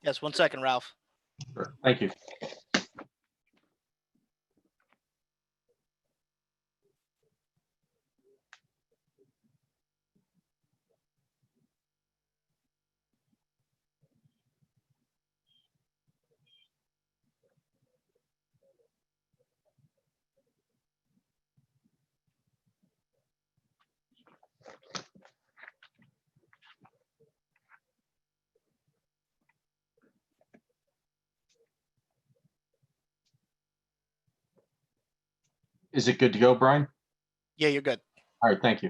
Yes, 1 second, Ralph. Sure. Thank you. Is it good to go, Brian? Yeah, you're good. All right, thank you.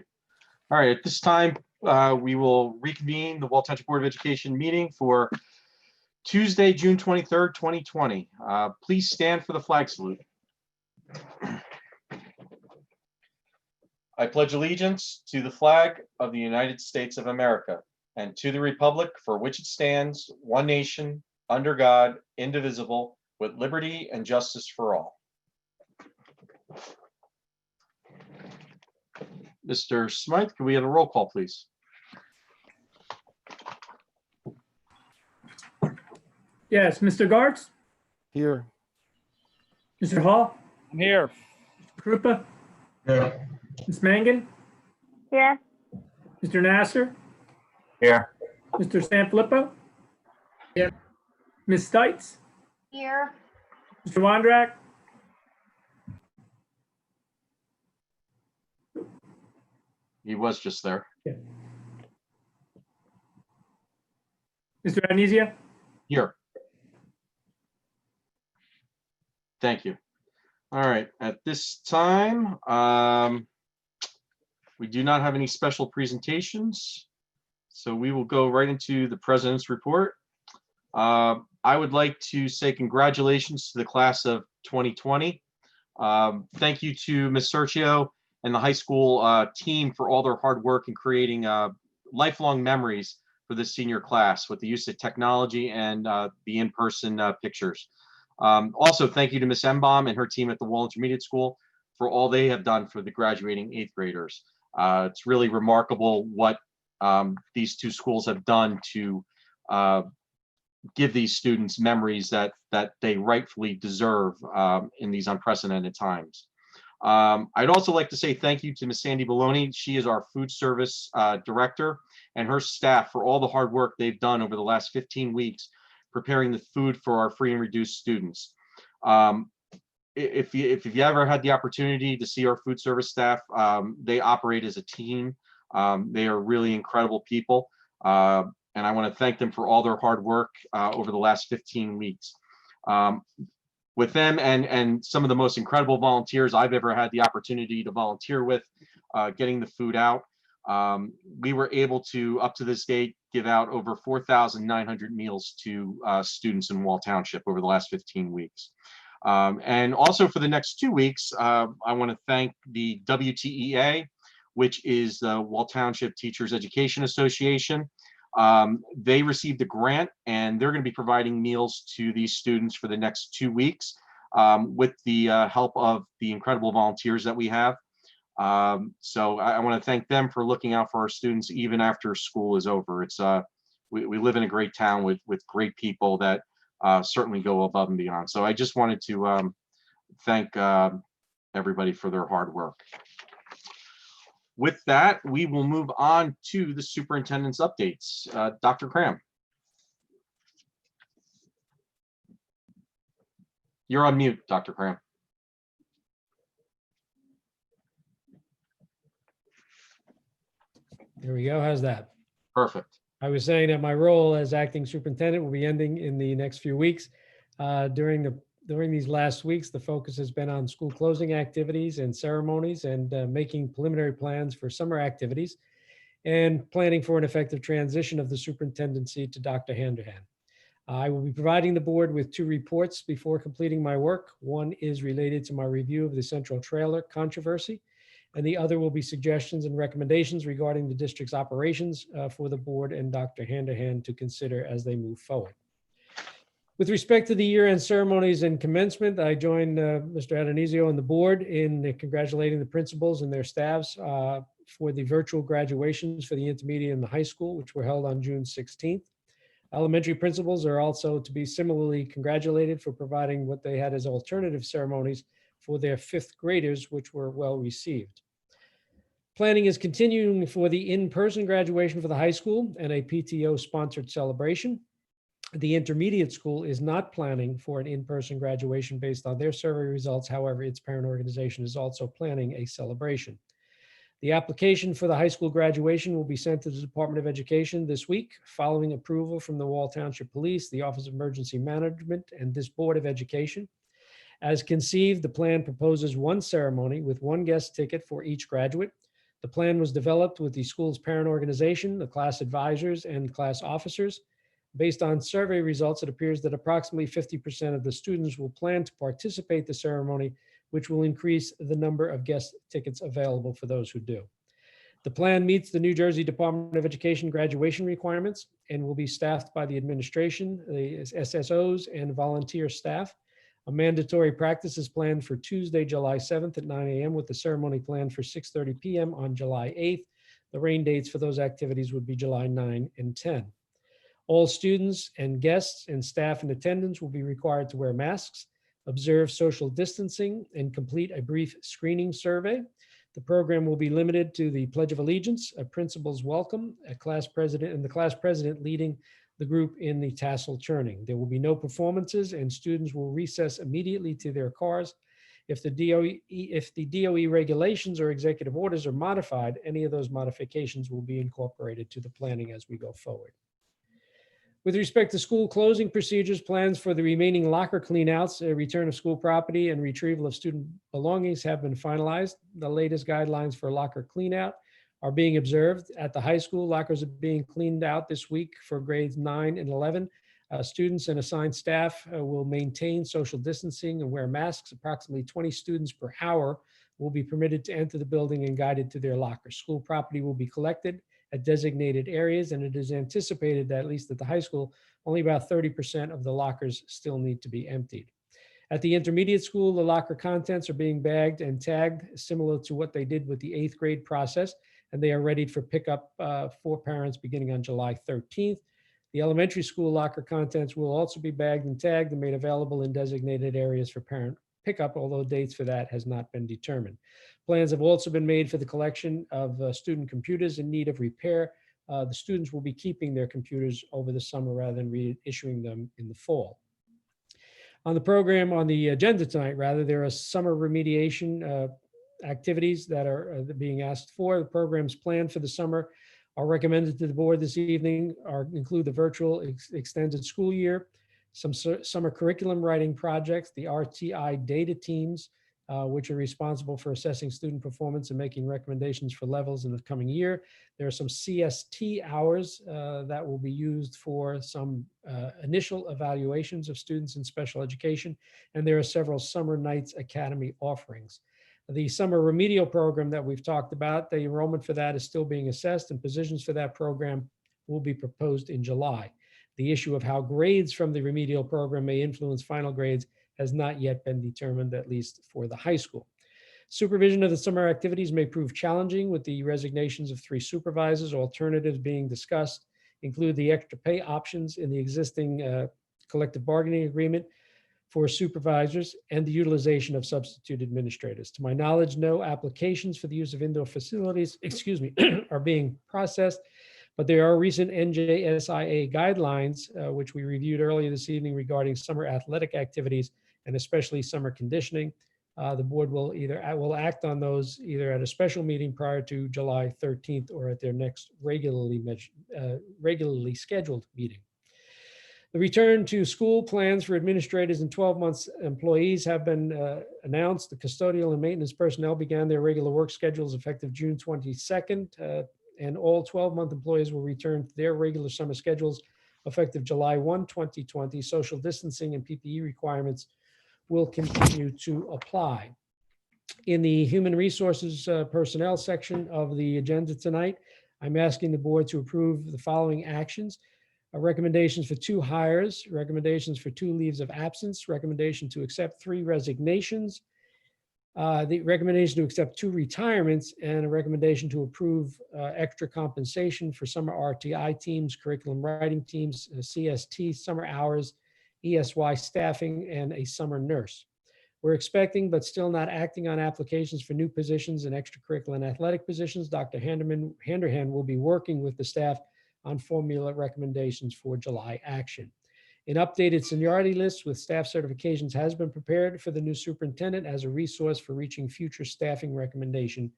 All right, at this time, we will reconvene the Wall Township Board of Education meeting for Tuesday, June 23rd, 2020. Please stand for the flag salute. I pledge allegiance to the flag of the United States of America and to the republic for which it stands, one nation, under God, indivisible, with liberty and justice for all. Mr. Smythe, can we have a roll call, please? Yes, Mr. Gartz, Here. Mr. Hall, I'm here. Mr. Krupa, Yeah. Ms. Mangan, Here. Mr. Nasser, Here. Mr. Sanfilippo. Here. Ms. Stites, Here. Mr. Wondrak. He was just there. Mr. Anesia, Here. Thank you. All right, at this time, we do not have any special presentations, so we will go right into the President's report. I would like to say congratulations to the class of 2020. Thank you to Ms. Sergio and the high school team for all their hard work in creating lifelong memories for this senior class with the use of technology and the in-person pictures. Also, thank you to Ms. Embaum and her team at the Wall Intermediate School for all they have done for the graduating 8th graders. It's really remarkable what these two schools have done to give these students memories that they rightfully deserve in these unprecedented times. I'd also like to say thank you to Ms. Sandy Baloney. She is our food service director, and her staff for all the hard work they've done over the last 15 weeks preparing the food for our free and reduced students. If you've ever had the opportunity to see our food service staff, they operate as a team. They are really incredible people, and I want to thank them for all their hard work over the last 15 weeks. With them and some of the most incredible volunteers I've ever had the opportunity to volunteer with, getting the food out, we were able to, up to this date, give out over 4,900 meals to students in Wall Township over the last 15 weeks. And also for the next 2 weeks, I want to thank the WTEA, which is the Wall Township Teachers Education Association. They received a grant and they're going to be providing meals to these students for the next 2 weeks with the help of the incredible volunteers that we have. So I want to thank them for looking out for our students even after school is over. It's we live in a great town with great people that certainly go above and beyond. So I just wanted to thank everybody for their hard work. With that, we will move on to the superintendent's updates. Dr. Cram. You're on mute, Dr. Cram. There we go. How's that? Perfect. I was saying that my role as acting superintendent will be ending in the next few weeks. During these last weeks, the focus has been on school closing activities and ceremonies and making preliminary plans for summer activities and planning for an effective transition of the superintendency to Dr. Handerhan. I will be providing the board with 2 reports before completing my work. One is related to my review of the Central Trailer controversy, and the other will be suggestions and recommendations regarding the district's operations for the board and Dr. Handerhan to consider as they move forward. With respect to the year-end ceremonies and commencement, I joined Mr. Adonisio and the board in congratulating the principals and their staffs for the virtual graduations for the intermediate and the high school, which were held on June 16th. Elementary principals are also to be similarly congratulated for providing what they had as alternative ceremonies for their fifth graders, which were well received. Planning is continuing for the in-person graduation for the high school and a PTO-sponsored celebration. The intermediate school is not planning for an in-person graduation based on their survey results. However, its parent organization is also planning a celebration. The application for the high school graduation will be sent to the Department of Education this week, following approval from the Wall Township Police, the Office of Emergency Management, and this Board of Education. As conceived, the plan proposes one ceremony with one guest ticket for each graduate. The plan was developed with the school's parent organization, the class advisors, and class officers. Based on survey results, it appears that approximately 50% of the students will plan to participate in the ceremony, which will increase the number of guest tickets available for those who do. The plan meets the New Jersey Department of Education graduation requirements and will be staffed by the administration, the SSOs, and volunteer staff. A mandatory practice is planned for Tuesday, July 7th at 9 a.m. with the ceremony planned for 6:30 p.m. on July 8th. The rain dates for those activities would be July 9 and 10. All students and guests and staff in attendance will be required to wear masks, observe social distancing, and complete a brief screening survey. The program will be limited to the Pledge of Allegiance, a principal's welcome, a class president, and the class president leading the group in the tassel churning. There will be no performances, and students will recess immediately to their cars. If the DOE regulations or executive orders are modified, any of those modifications will be incorporated to the planning as we go forward. With respect to school closing procedures, plans for the remaining locker cleanouts, return of school property, and retrieval of student belongings have been finalized. The latest guidelines for locker cleanout are being observed. At the high school, lockers are being cleaned out this week for grades 9 and 11. Students and assigned staff will maintain social distancing and wear masks. Approximately 20 students per hour will be permitted to enter the building and guided to their lockers. School property will be collected at designated areas, and it is anticipated that at least at the high school, only about 30% of the lockers still need to be emptied. At the intermediate school, the locker contents are being bagged and tagged, similar to what they did with the 8th grade process, and they are ready for pickup for parents beginning on July 13th. The elementary school locker contents will also be bagged and tagged and made available in designated areas for parent pickup, although dates for that has not been determined. Plans have also been made for the collection of student computers in need of repair. The students will be keeping their computers over the summer rather than reissuing them in the fall. On the program, on the agenda tonight, rather, there are summer remediation activities that are being asked for. The programs planned for the summer are recommended to the board this evening include the virtual extended school year, some summer curriculum writing projects, the RTI data teams, which are responsible for assessing student performance and making recommendations for levels in the coming year. There are some CST hours that will be used for some initial evaluations of students in special education, and there are several Summer Nights Academy offerings. The summer remedial program that we've talked about, the enrollment for that is still being assessed, and positions for that program will be proposed in July. The issue of how grades from the remedial program may influence final grades has not yet been determined, at least for the high school. Supervision of the summer activities may prove challenging with the resignations of 3 supervisors. Alternatives being discussed include the extra pay options in the existing collective bargaining agreement for supervisors and the utilization of substitute administrators. To my knowledge, no applications for the use of indoor facilities, are being processed, but there are recent NJSIA guidelines, which we reviewed earlier this evening regarding summer athletic activities and especially summer conditioning. The board will act on those either at a special meeting prior to July 13th or at their next regularly scheduled meeting. The return to school plans for administrators and 12 months employees have been announced. The custodial and maintenance personnel began their regular work schedules effective June 22nd, and all 12-month employees will return to their regular summer schedules effective July 1, 2020. Social distancing and PPE requirements will continue to apply. In the human resources personnel section of the agenda tonight, I'm asking the board to approve the following actions. Recommendations for 2 hires, recommendations for 2 leaves of absence, recommendation to accept 3 resignations, The recommendation to accept 2 retirements and a recommendation to approve extra compensation for summer RTI teams, curriculum writing teams, CST, summer hours, ESY staffing, and a summer nurse. We're expecting but still not acting on applications for new positions and extracurricular and athletic positions. Dr. Handerhan will be working with the staff on formula recommendations for July action. An updated seniority list with staff certifications has been prepared for the new superintendent as a resource for reaching future staffing recommendation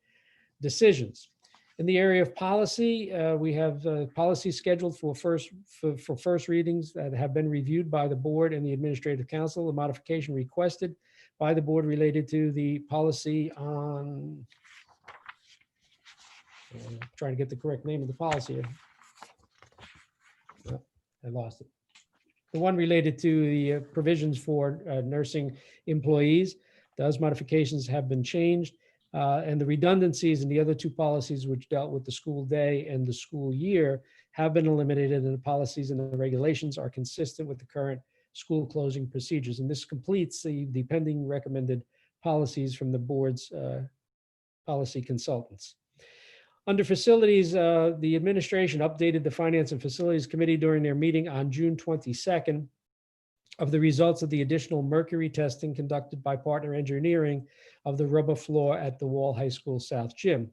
decisions. In the area of policy, we have policies scheduled for first readings that have been reviewed by the board and the administrative council. The modification requested by the board related to the policy on, I'm trying to get the correct name of the policy here. Oh, I lost it. The one related to the provisions for nursing employees. Those modifications have been changed. And the redundancies in the other 2 policies which dealt with the school day and the school year have been eliminated, and the policies and the regulations are consistent with the current school closing procedures. And this completes the pending recommended policies from the board's policy consultants. Under facilities, the administration updated the Finance and Facilities Committee during their meeting on June 22nd of the results of the additional Mercury testing conducted by Partner Engineering of the rubber floor at the Wall High School South Gym.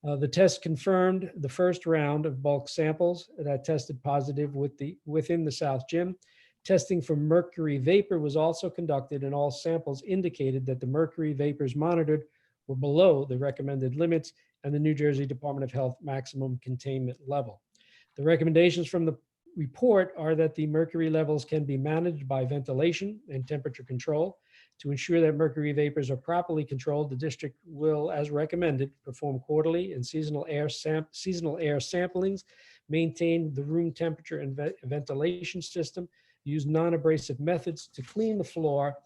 The test confirmed the first round of bulk samples that tested positive within the South Gym. Testing for mercury vapor was also conducted, and all samples indicated that the mercury vapors monitored were below the recommended limits and the New Jersey Department of Health maximum containment level. The recommendations from the report are that the mercury levels can be managed by ventilation and temperature control. To ensure that mercury vapors are properly controlled, the district will, as recommended, perform quarterly and seasonal air samplings, maintain the room temperature and ventilation system, use non-abrasive methods to clean the floor,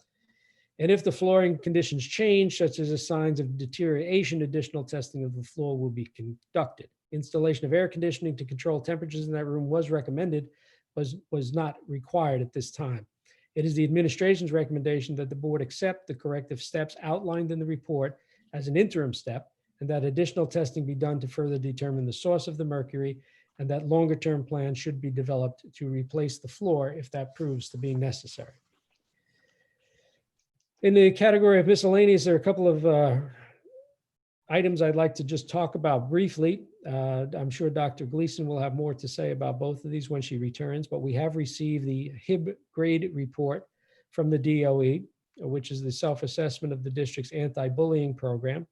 and if the flooring conditions change, such as signs of deterioration, additional testing of the floor will be conducted. Installation of air conditioning to control temperatures in that room was recommended, was not required at this time. It is the administration's recommendation that the board accept the corrective steps outlined in the report as an interim step, and that additional testing be done to further determine the source of the mercury, and that longer-term plans should be developed to replace the floor if that proves to be necessary. In the category of miscellaneous, there are a couple of items I'd like to just talk about briefly. I'm sure Dr. Gleason will have more to say about both of these when she returns, but we have received the HIB grade report from the DOE, which is the self-assessment of the district's anti-bullying program.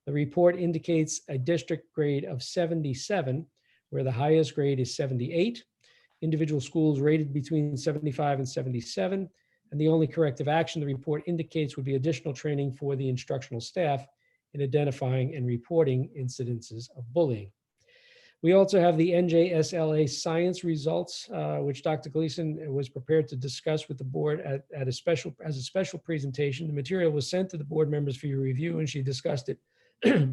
The report indicates a district grade of 77, where the highest grade is 78. Individual schools rated between 75 and 77. And the only corrective action the report indicates would be additional training for the instructional staff in identifying and reporting incidences of bullying. We also have the NJSLA science results, which Dr. Gleason was prepared to discuss with the board as a special presentation. The material was sent to the board members for your review, and she discussed it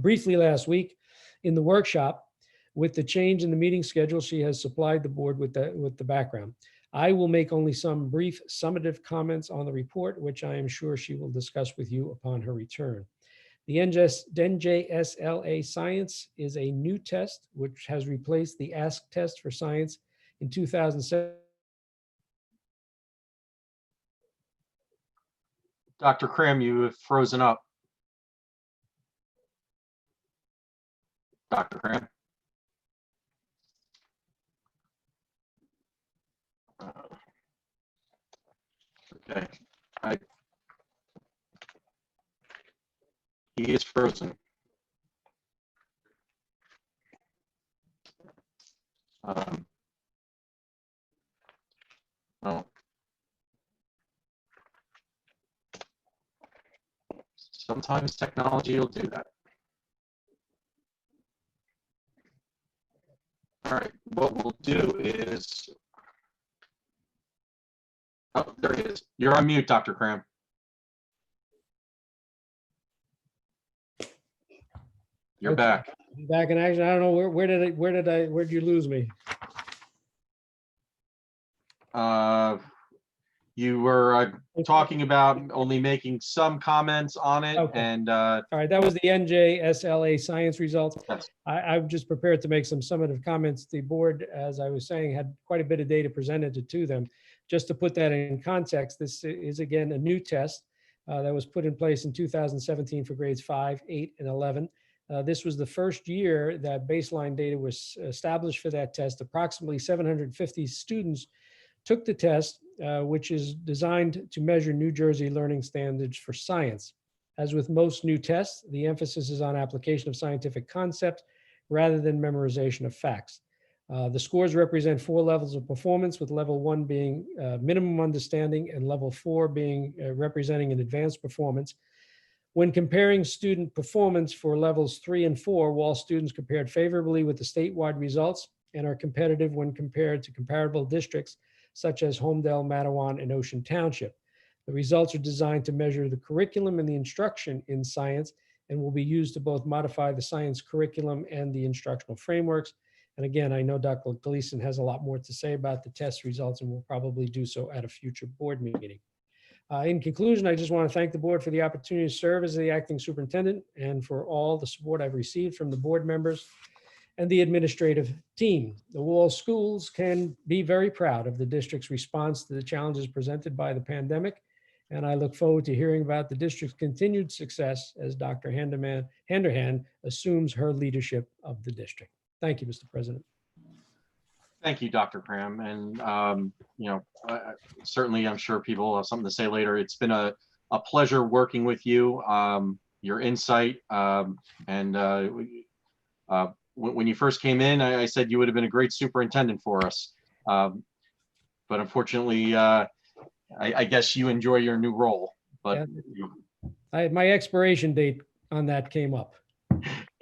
briefly last week in the workshop. With the change in the meeting schedule, she has supplied the board with the background. I will make only some brief summative comments on the report, which I am sure she will discuss with you upon her return. The NJSLA Science is a new test which has replaced the ASK test for science in 2007. Dr. Cram, you have frozen up. Dr. Cram. Okay. He is frozen. Well, sometimes technology will do that. All right, what we'll do is, oh, there he is. You're on mute, Dr. Cram. You're Okay. back. Back in action. I don't know where did you lose me? You were talking about only making some comments on it, Okay. and All right, that was the Sla Science Results. yes. I'm just prepared to make some summative comments. The board, as I was saying, had quite a bit of data presented to them. Just to put that in context, this is again a new test that was put in place in 2017 for grades 5, 8, and 11. This was the first year that baseline data was established for that test. Approximately 750 students took the test, which is designed to measure New Jersey learning standards for science. As with most new tests, the emphasis is on application of scientific concepts rather than memorization of facts. The scores represent 4 levels of performance, with level 1 being minimum understanding and level 4 being representing an advanced performance. When comparing student performance for levels 3 and 4, Wall students compared favorably with the statewide results and are competitive when compared to comparable districts such as Homedale, Matawan, and Ocean Township. The results are designed to measure the curriculum and the instruction in science and will be used to both modify the science curriculum and the instructional frameworks. And again, I know Dr. Gleason has a lot more to say about the test results and will probably do so at a future board meeting. In conclusion, I just want to thank the board for the opportunity to serve as the acting superintendent and for all the support I've received from the board members and the administrative team. The Wall schools can be very proud of the district's response to the challenges presented by the pandemic. And I look forward to hearing about the district's continued success as Dr. Handerhan assumes her leadership of the district. Thank you, Mr. President. Thank you, Dr. Cram. And, you know, certainly I'm sure people will have something to say later. It's been a pleasure working with you, your insight. When you first came in, I said you would have been a great superintendent for us. But unfortunately, I guess you enjoy your new role. But My expiration date on that came up.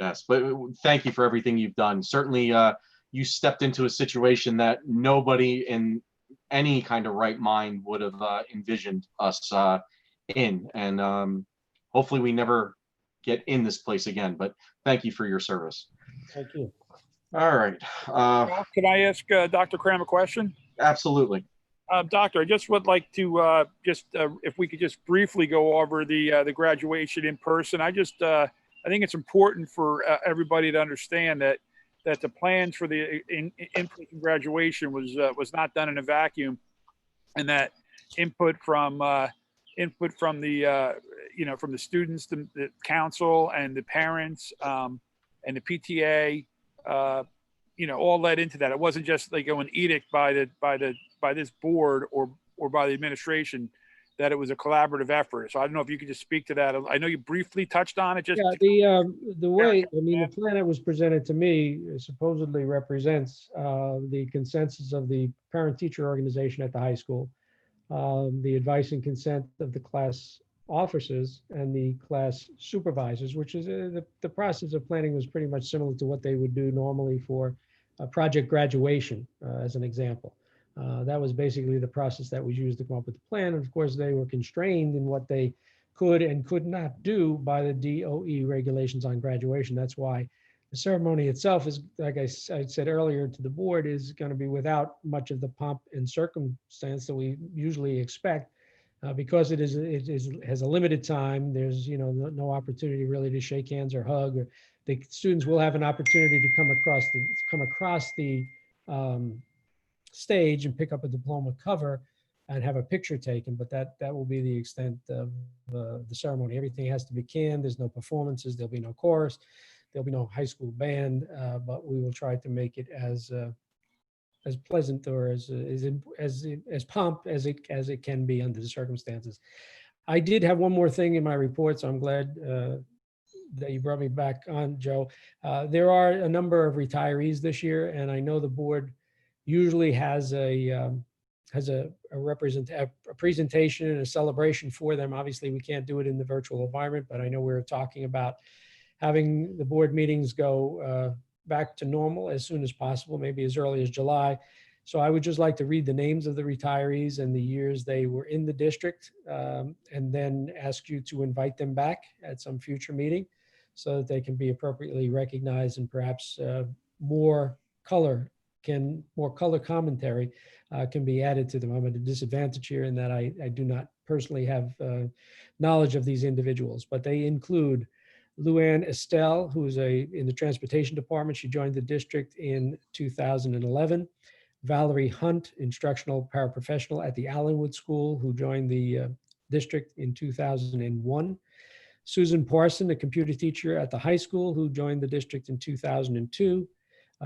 yes, but thank you for everything you've done. Certainly, you stepped into a situation that nobody in any kind of right mind would have envisioned us in. And hopefully we never get in this place again, but thank you for your service. Thank you. All right. Could I ask Dr. Cram a question? Absolutely. Doctor, I just would like to if we could just briefly go over the graduation in person. I think it's important for everybody to understand that the plans for the in-person graduation was not done in a vacuum, and that input from the from the students, the council, and the parents, and the PTA, all led into that. It wasn't just like an edict by this board or by the administration, that it was a collaborative effort. So I don't know if you could just speak to that. I know you briefly touched on it. The way, the plan that was presented to me supposedly represents the consensus of the parent-teacher organization at the high school, the advice and consent of the class officers and the class supervisors, which is the process of planning was pretty much similar to what they would do normally for a project graduation, as an example. That was basically the process that was used to come up with the plan. And of course, they were constrained in what they could and could not do by the DOE regulations on graduation. That's why the ceremony itself is, like I said earlier to the board, is going to be without much of the pomp and circumstance that we usually expect, because it has a limited time. There's no opportunity really to shake hands or hug. Or the students will have an opportunity to come across the stage and pick up a diploma cover and have a picture taken, but that will be the extent of the ceremony. Everything has to be canned. There's no performances. There'll be no chorus. There'll be no high school band, but we will try to make it as pleasant or as pomp as it can be under the circumstances. I did have one more thing in my report, so I'm glad that you brought me back on, Joe. There are a number of retirees this year, and I know the board usually has a presentation and a celebration for them. Obviously, we can't do it in the virtual environment, but I know we were talking about having the board meetings go back to normal as soon as possible, maybe as early as July. So I would just like to read the names of the retirees and the years they were in the district, and then ask you to invite them back at some future meeting so that they can be appropriately recognized and perhaps more color more color commentary can be added to them. I'm at a disadvantage here in that I do not personally have knowledge of these individuals, but they include Luann Estelle, who is in the transportation department. She joined the district in 2011. Valerie Hunt, instructional paraprofessional at the Allenwood School, who joined the district in 2001. Susan Parson, a computer teacher at the high school, who joined the district in 2002.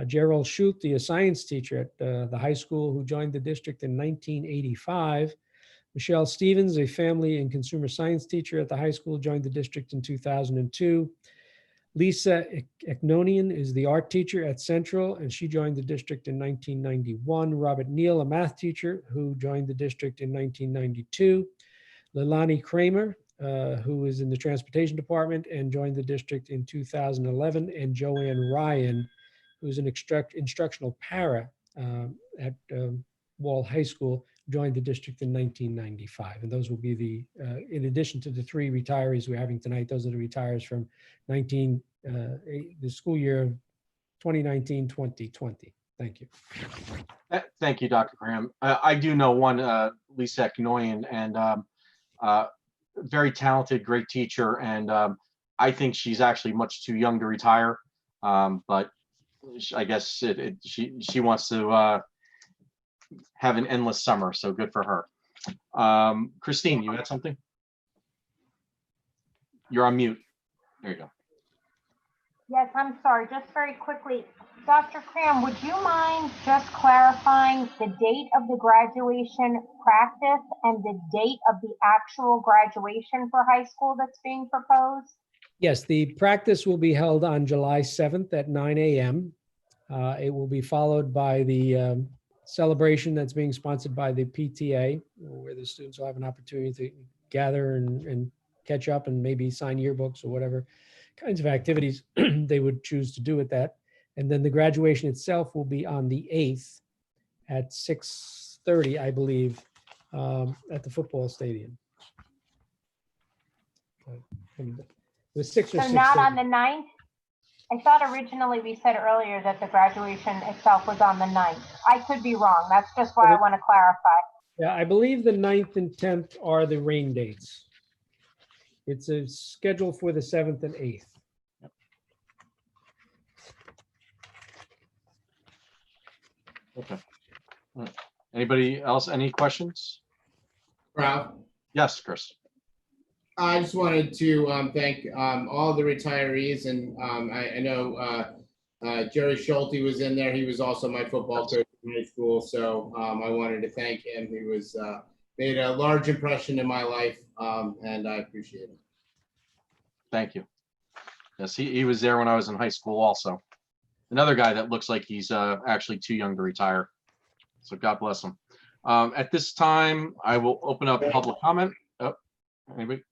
Gerald Schulte, a science teacher at the high school, who joined the district in 1985. Michelle Stevens, a family and consumer science teacher at the high school, joined the district in 2002. Lisa Eknonian is the art teacher at Central, and she joined the district in 1991. Robert Neal, a math teacher, who joined the district in 1992. Leilani Kramer, who is in the transportation department and joined the district in 2011. And Joanne Ryan, who's an instructional para at Wall High School, joined the district in 1995. And those will be in addition to the 3 retirees we're having tonight, those are the retirees from the school year of 2019-2020. Thank you. Thank you, Dr. Graham. I do know one, Lisa Knoyen, and very talented, great teacher. And I think she's actually much too young to retire. But I guess she wants to have an endless summer. So good for her. Christine, you had something? You're on mute. There you go. Yes, I'm sorry, just very quickly. Dr. Cram, would you mind just clarifying the date of the graduation practice and the date of the actual graduation for high school that's being proposed? Yes, the practice will be held on July 7th at 9 a.m. It will be followed by the celebration that's being sponsored by the PTA, where the students will have an opportunity to gather and catch up and maybe sign yearbooks or whatever kinds of activities they would choose to do at that. And then the graduation itself will be on the 8th at 6:30, I believe, at the football stadium. It was 6 or So 6:30. not on the 9th? I thought originally we said earlier that the graduation itself was on the 9th. I could be wrong. That's just why I want to clarify. Yeah, I believe the 9th and 10th are the rain dates. It's a schedule for the 7th and 8th. Okay. All right. Anybody else? Any questions? Ralph, Yes, Chris. I just wanted to thank all the retirees, and I know Jerry Schulte was in there. He was also my football coach in high school, so I wanted to thank him. He was made a large impression in my life, and I appreciate it. Thank you. Yes, he was there when I was in high school also. Another guy that looks like he's actually too young to retire. So God bless him. At this time, I will open up public comment. Oh, anybody?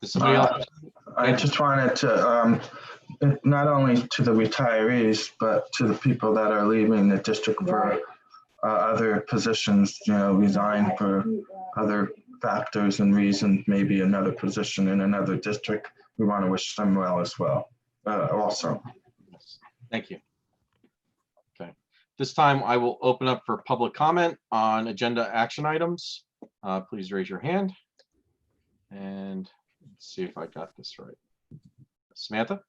Does somebody else? I just wanted to, not only to the retirees, but to the people that are leaving the district for other positions, resign for other factors and reasons, maybe another position in another district. We want to wish them well as well, also. Thank you. Okay. This time I will open up for public comment on agenda action items. Please raise your hand. And let's see if I got this right. Samantha?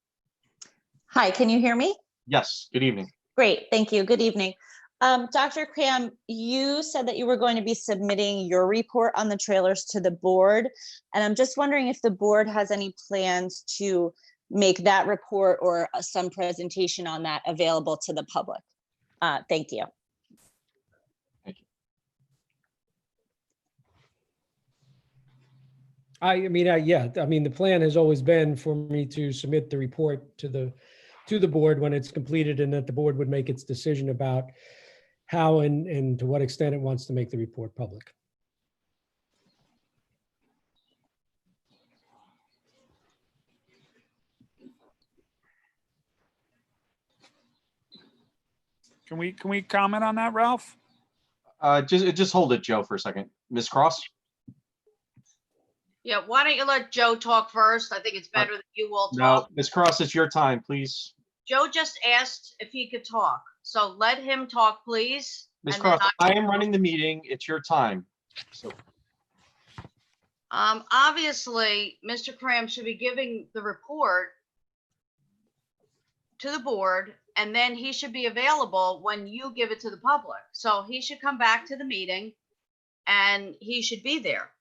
Hi, can you hear me? Yes, good evening. Great, thank you. Good evening. Dr. Cram, you said that you were going to be submitting your report on the trailers to the board. And I'm just wondering if the board has any plans to make that report or some presentation on that available to the public. Thank you. Thank you. The plan has always been for me to submit the report to the board when it's completed, and that the board would make its decision about how and to what extent it wants to make the report public. Can we comment on that, Ralph? Just hold it, Joe, for a second. Ms. Cross? Yeah, why don't you let Joe talk first? I think it's better that you all No, talk. Ms. Cross, it's your time, please. Joe just asked if he could talk. So let him talk, please. Ms. and then Cross, I am running the meeting. It's your time. So Obviously, Mr. Cram should be giving the report to the board, and then he should be available when you give it to the public. So he should come back to the meeting and he should be there.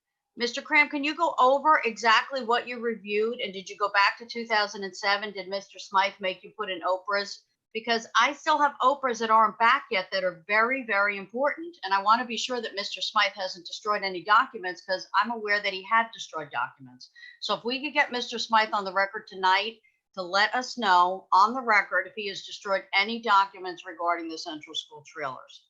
Mr. Cram, can you go over exactly what you reviewed? And did you go back to 2007? Did Mr. Smythe make you put in Oprahs? Because I still have Oprahs that aren't back yet that are very, very important. And I want to be sure that Mr. Smythe hasn't destroyed any documents, because I'm aware that he had destroyed documents. So if we could get Mr. Smythe on the record tonight to let us know on the record if he has destroyed any documents regarding the Central School trailers.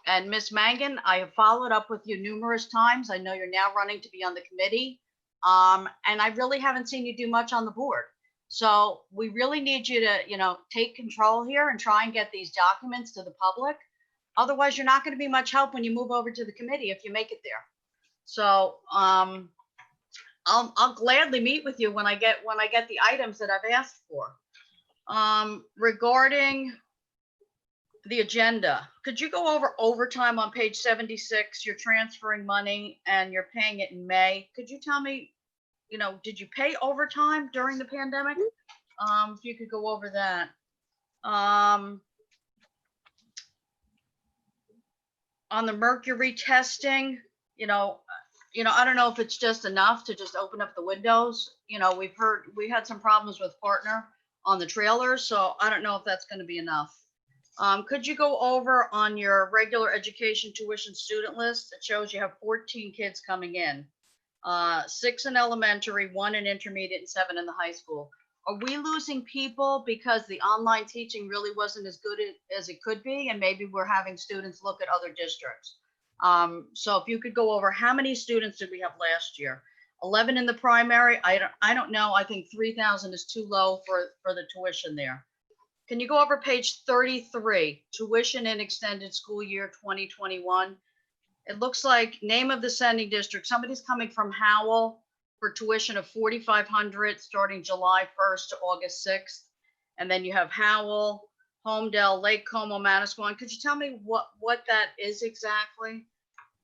And Ms. Mangan, I have followed up with you numerous times. I know you're now running to be on the committee. And I really haven't seen you do much on the board. So we really need you to, take control here and try and get these documents to the public. Otherwise, you're not going to be much help when you move over to the committee if you make it there. So I'll gladly meet with you when I get the items that I've asked for. Regarding the agenda, could you go over overtime on page 76? You're transferring money and you're paying it in May. Could you tell me, did you pay overtime during the pandemic? If you could go over that. On the Mercury testing, I don't know if it's just enough to just open up the windows. We had some problems with partner on the trailers, so I don't know if that's going to be enough. Could you go over on your regular education tuition student list? It shows you have 14 kids coming in, 6 in elementary, 1 in intermediate, and 7 in the high school. Are we losing people because the online teaching really wasn't as good as it could be, and maybe we're having students look at other districts? So if you could go over, how many students did we have last year? 11 in the primary. I don't know. I think 3,000 is too low for the tuition there. Can you go over page 33, tuition in extended school year 2021? It looks like name of the sending district. Somebody's coming from Howell for tuition of $4,500 starting July 1st to August 6th. And then you have Howell, Homedale, Lake Como, Manasquan. Could you tell me what that is exactly?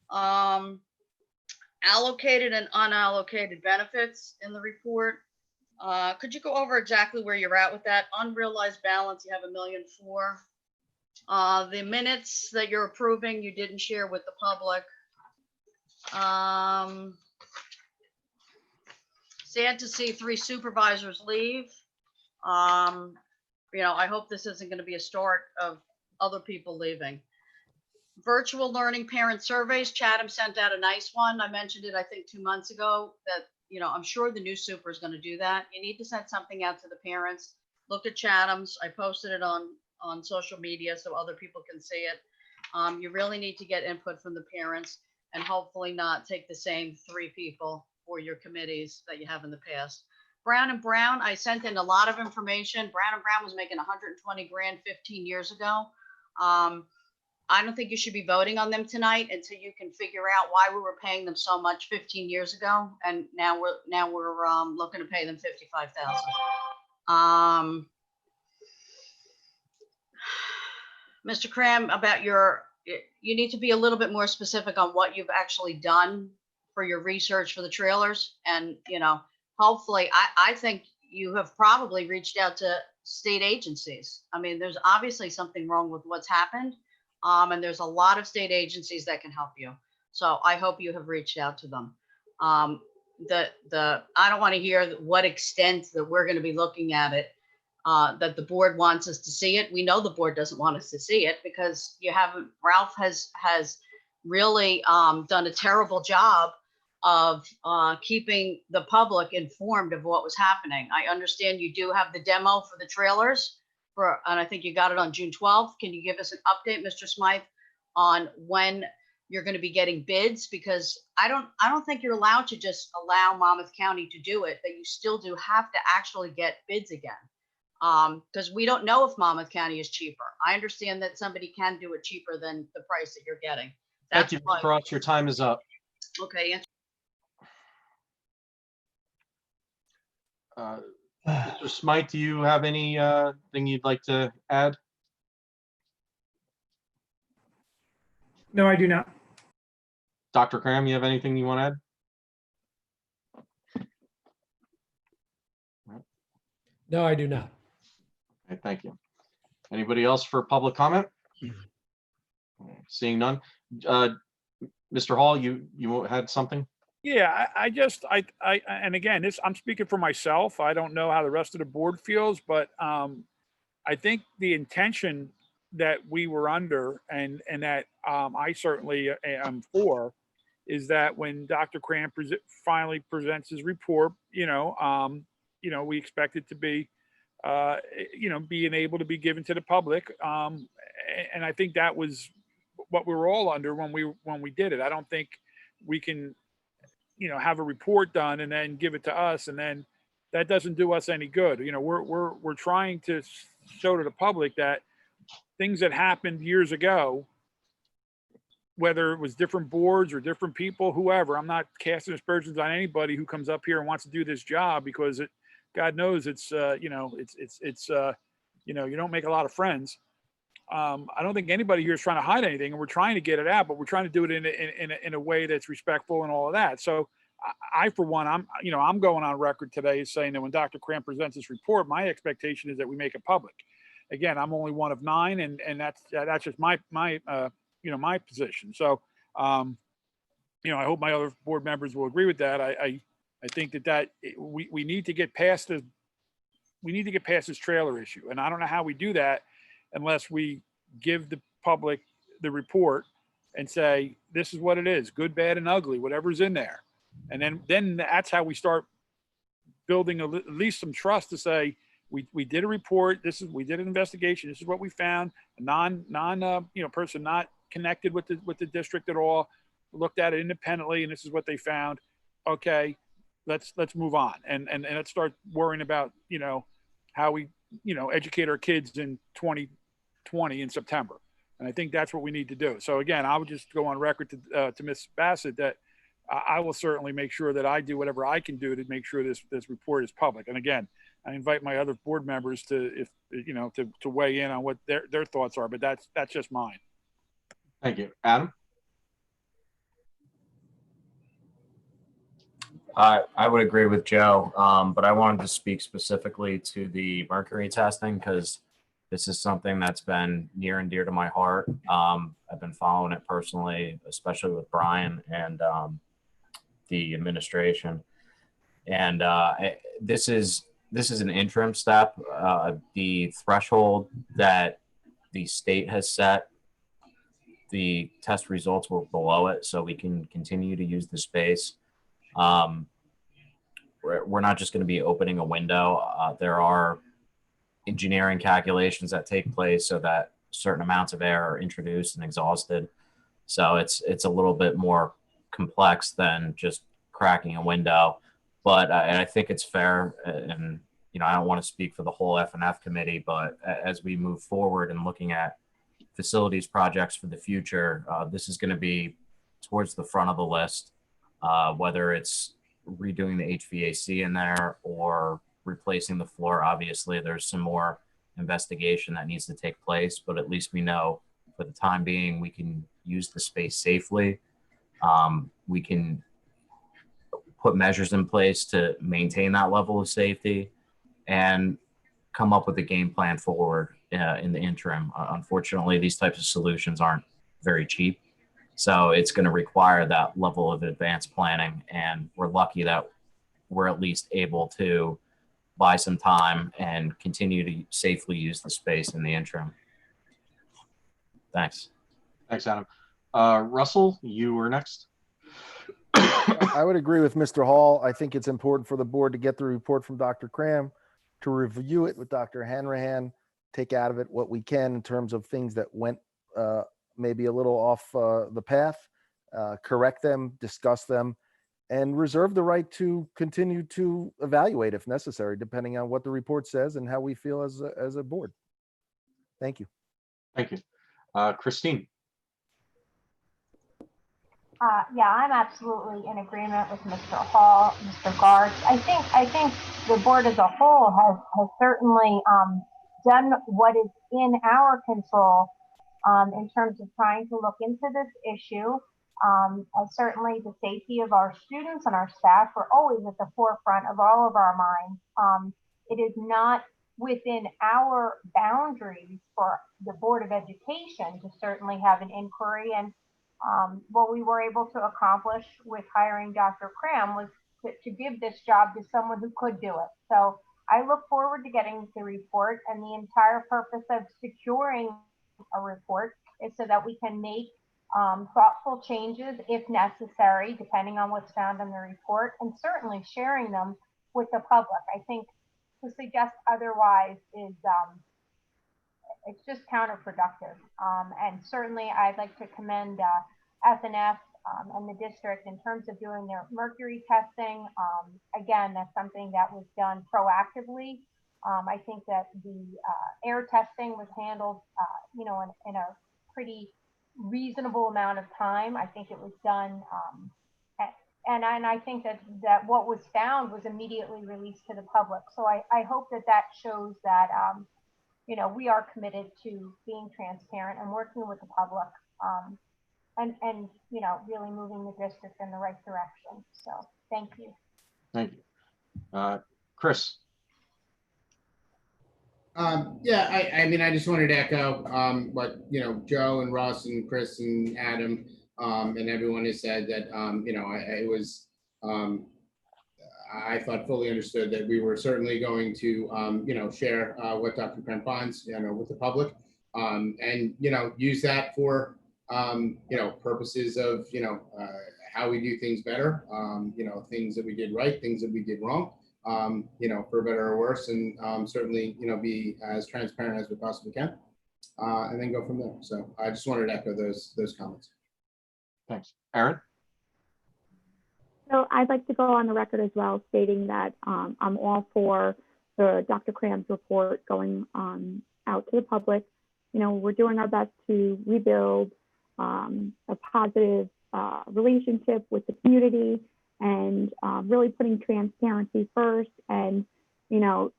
Allocated and unallocated benefits in the report. Could you go over exactly where you're at with that? Unrealized balance, you have $1.4 million. The minutes that you're approving, you didn't share with the public. Sad to see 3 supervisors leave. I hope this isn't going to be a start of other people leaving. Virtual learning parent surveys. Chatham sent out a nice one. I mentioned it, I think, 2 months ago that, I'm sure the new super is going to do that. You need to send something out to the parents. Look at Chatham's. I posted it on social media so other people can see it. You really need to get input from the parents and hopefully not take the same 3 people for your committees that you have in the past. Brown and Brown, I sent in a lot of information. Brown and Brown was making 120 grand 15 years ago. I don't think you should be voting on them tonight until you can figure out why we were paying them so much 15 years ago, and now we're looking to pay them $55,000. Mr. Cram, about you need to be a little bit more specific on what you've actually done for your research for the trailers, and hopefully, I think you have probably reached out to state agencies. I mean, there's obviously something wrong with what's happened. And there's a lot of state agencies that can help you. So I hope you have reached out to them. I don't want to hear what extent that we're going to be looking at it, that the board wants us to see it. We know the board doesn't want us to see it because Ralph has really done a terrible job of keeping the public informed of what was happening. I understand you do have the demo for the trailers. And I think you got it on June 12th. Can you give us an update, Mr. Smythe, on when you're going to be getting bids? Because I don't think you're allowed to just allow Monmouth County to do it, that you still do have to actually get bids again. Because we don't know if Monmouth County is cheaper. I understand that somebody can do it cheaper than the price that you're getting. Thank you, Ms. Cross. Your time is up. Okay. Mr. Smythe, do you have any thing you'd like to add? No, I do not. Dr. Cram, you have anything you want to add? No, I do not. Okay, thank you. Anybody else for public comment? Seeing none. Mr. Hall, you had something? Yeah, and again, I'm speaking for myself. I don't know how the rest of the board feels, but I think the intention that we were under and that I certainly am for is that when Dr. Cram finally presents his report, we expect it to be, being able to be given to the public. And I think that was what we were all under when we did it. I don't think we can, have a report done and then give it to us, and then that doesn't do us any good. We're trying to show to the public that things that happened years ago, whether it was different boards or different people, whoever, I'm not casting aspersions on anybody who comes up here and wants to do this job, because God knows it's you don't make a lot of friends. I don't think anybody here is trying to hide anything, and we're trying to get it out, but we're trying to do it in a way that's respectful and all of that. So I for one, I'm going on record today saying that when Dr. Cram presents his report, my expectation is that we make it public. Again, I'm only one of 9, and that's just my position. So, I hope my other board members will agree with that. I think that we need to get past this trailer issue, and I don't know how we do that unless we give the public the report and say, this is what it is, good, bad, and ugly, whatever's in there. And then that's how we start building at least some trust to say, we did a report, we did an investigation, this is what we found, a person not connected with the district at all, looked at it independently, and this is what they found. Okay, let's move on. And let's start worrying about, how we, educate our kids in 2020 in September. And I think that's what we need to do. So again, I would just go on record to Ms. Bassett that I will certainly make sure that I do whatever I can do to make sure this report is public. And again, I invite my other board members to weigh in on what their thoughts are, but that's just mine. Thank you. Adam? I would agree with Joe, but I wanted to speak specifically to the Mercury testing because this is something that's been near and dear to my heart. I've been following it personally, especially with Brian and the administration. And this is an interim step. The threshold that the state has set, the test results were below it, so we can continue to use the space. We're not just going to be opening a window. There are engineering calculations that take place so that certain amounts of air are introduced and exhausted. So it's a little bit more complex than just cracking a window. But and I think it's fair, and I don't want to speak for the whole F&F committee, but as we move forward and looking at facilities projects for the future, this is going to be towards the front of the list, whether it's redoing the HVAC in there or replacing the floor. Obviously, there's some more investigation that needs to take place, but at least we know for the time being, we can use the space safely. We can put measures in place to maintain that level of safety and come up with a game plan forward in the interim. Unfortunately, these types of solutions aren't very cheap. So it's going to require that level of advanced planning. And we're lucky that we're at least able to buy some time and continue to safely use the space in the interim. Thanks. Thanks, Adam. Russell, you were next. I would agree with Mr. Hall. I think it's important for the board to get the report from Dr. Cram, to review it with Dr. Hanrahan, take out of it what we can in terms of things that went maybe a little off the path, correct them, discuss them, and reserve the right to continue to evaluate if necessary, depending on what the report says and how we feel as a board. Thank you. Thank you. Christine. Yeah, I'm absolutely in agreement with Mr. Hall, Mr. Garth. I think the board as a whole has certainly done what is in our control in terms of trying to look into this issue. Certainly the safety of our students and our staff are always at the forefront of all of our minds. It is not within our boundaries for the Board of Education to certainly have an inquiry. And what we were able to accomplish with hiring Dr. Cram was to give this job to someone who could do it. So I look forward to getting the report, and the entire purpose of securing a report is so that we can make thoughtful changes if necessary, depending on what's found in the report, and certainly sharing them with the public. I think to suggest otherwise is it's just counterproductive. And certainly I'd like to commend FNF and the district in terms of doing their Mercury testing. Again, that's something that was done proactively. I think that the air testing was handled, in a pretty reasonable amount of time. I think it was done, and I think that what was found was immediately released to the public. So I hope that shows that we are committed to being transparent and working with the public, and really moving the district in the right direction. So thank you. Thank you. Chris. Yeah, I mean, I just wanted to echo what Joe and Russ and Chris and Adam and everyone has said, that it was I thought fully understood that we were certainly going to share what Dr. Cram finds with the public, and use that for purposes of how we do things better, things that we did right, things that we did wrong. For better or worse, and certainly, be as transparent as we possibly can, and then go from there. So I just wanted to echo those comments. Thanks. Aaron? So I'd like to go on the record as well, stating that I'm all for the Dr. Cram's report going out to the public. We're doing our best to rebuild a positive relationship with the community, and really putting transparency first. And,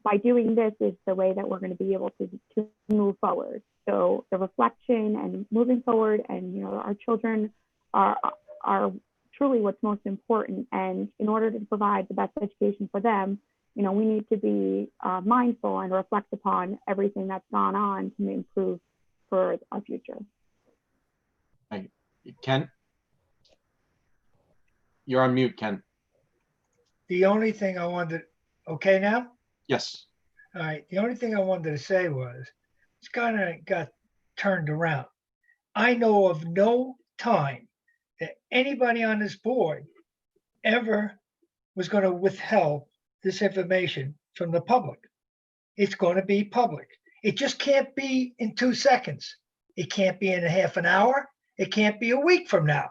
by doing this is the way that we're going to be able to move forward. So the reflection and moving forward, and, our children are truly what's most important. And in order to provide the best education for them, we need to be mindful and reflect upon everything that's gone on to improve for our future. Thank you. Ken? You're on mute, Ken. The only thing I wanted, okay now? Yes. All right. The only thing I wanted to say was it's kind of got turned around. I know of no time that anybody on this board ever was going to withhold this information from the public. It's going to be public. It just can't be in 2 seconds. It can't be in a half an hour. It can't be a week from now.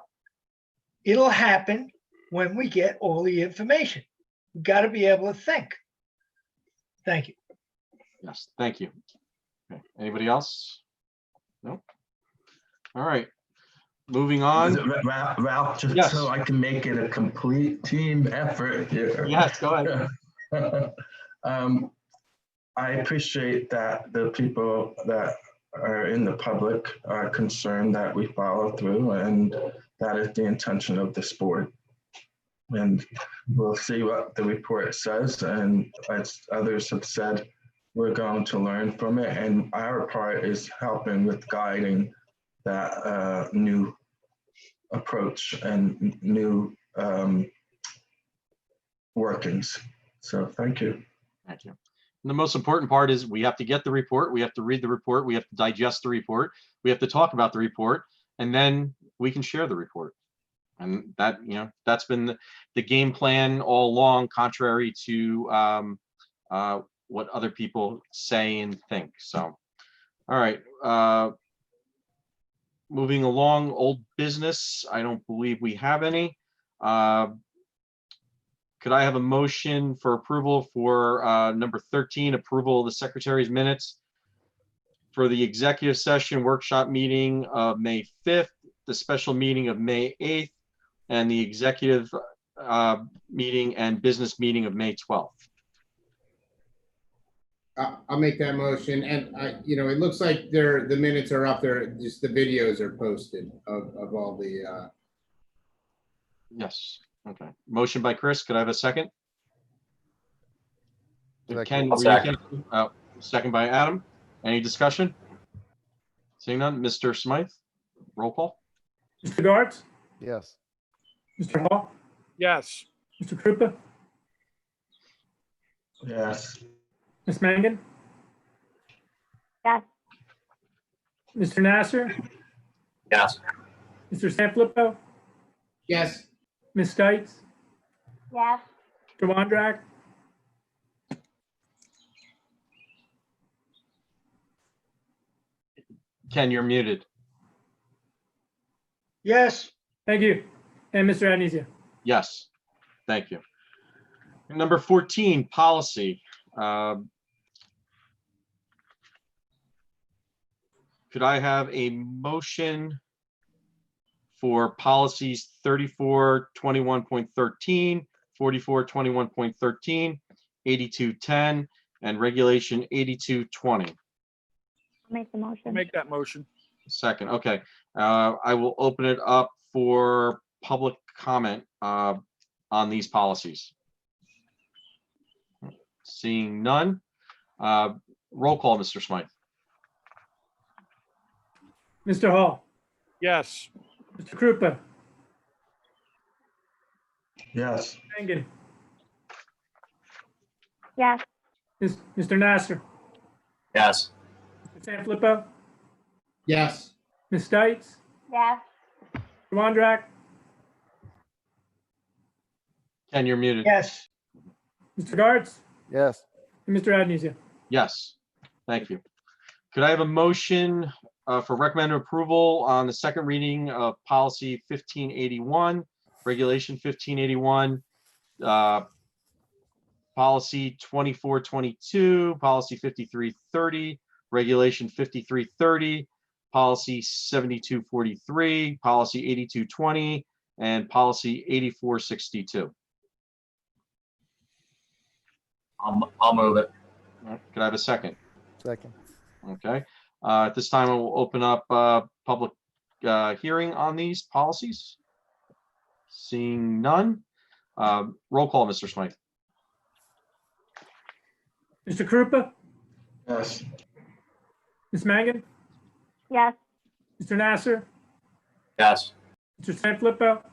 It'll happen when we get all the information. We've got to be able to think. Thank you. Yes, thank you. Okay. Anybody else? No? All right. Moving on. Ralph, just yes. So I can make it a complete team effort here. Yes, go ahead. I appreciate that the people that are in the public are concerned that we follow through, and that is the intention of this board. And we'll see what the report says, and as others have said, we're going to learn from it, and our part is helping with guiding that new approach and new workings. So thank you. Thank you. And the most important part is we have to get the report, we have to read the report, we have to digest the report, we have to talk about the report, and then we can share the report. And that, that's been the game plan all along, contrary to what other people say and think. So, all right. Moving along, old business. I don't believe we have any. Could I have a motion for approval for number 13, approval of the secretary's minutes for the executive session workshop meeting of May 5th, the special meeting of May 8th, and the executive meeting and business meeting of May 12th. I'll make that motion. And it looks like the minutes are up there. Just the videos are posted of all the, Yes. Okay. Motion by Chris. Could I have a second? Second. Ken, I'll were you second. second by Adam. Any discussion? Seeing none. Mr. Smythe, roll call. Mr. Gartz, Yes. Mr. Hall, Yes. Mr. Krupa, Yes. Ms. Mangan, Yes. Mr. Nasser, Yes. Mr. Sanfilippo, yes, Ms. Stites, Yes. Mr. Wondrak, Ken, you're muted. Yes. thank you, and Mr. Adenizia. Yes. Thank you. Number 14, policy. Could I have a motion for policies 3421.13, 4421.13, 8210, and regulation 8220? I'll make the motion. Make that motion. Second, okay. I will open it up for public comment on these policies. Seeing none. Roll call, Mr. Smythe. Mr. Hall, Yes. Mr. Krupa, Yes. Mangan, Yes. Mr. Nasser, Yes. Mr. Sanfilippo, yes, Ms. Stites, Yes. Mr. Wondrak, Ken, you're muted. Yes. Mr. Gartz, Yes. and Mr. Adenizia. Yes, thank you. Could I have a motion for recommended approval on the second reading of policy 1581, regulation 1581, policy 2422, policy 5330, regulation 5330, policy 7243, policy 8220, and policy 8462? I'll move it. Could I have a second? Second. Okay. At this time, I will open up public hearing on these policies. Seeing none. Roll call, Mr. Smythe. Mr. Krupa, Yes. Ms. Mangan, Yes. Mr. Nasser, Yes. Mr. Sanfilippo,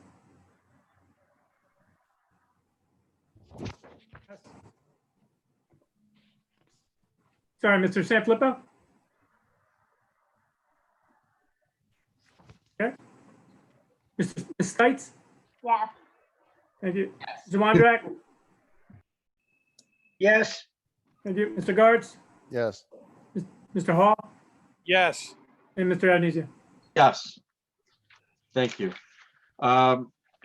sorry, Mr. Sanfilippo? Okay. Ms. Stites? Yes. Thank you. Mr. Wondrak? Yes. Thank you. Mr. Guards? Yes. Mr. Hall? Yes. And Mr. Adenizia? Yes. Thank you.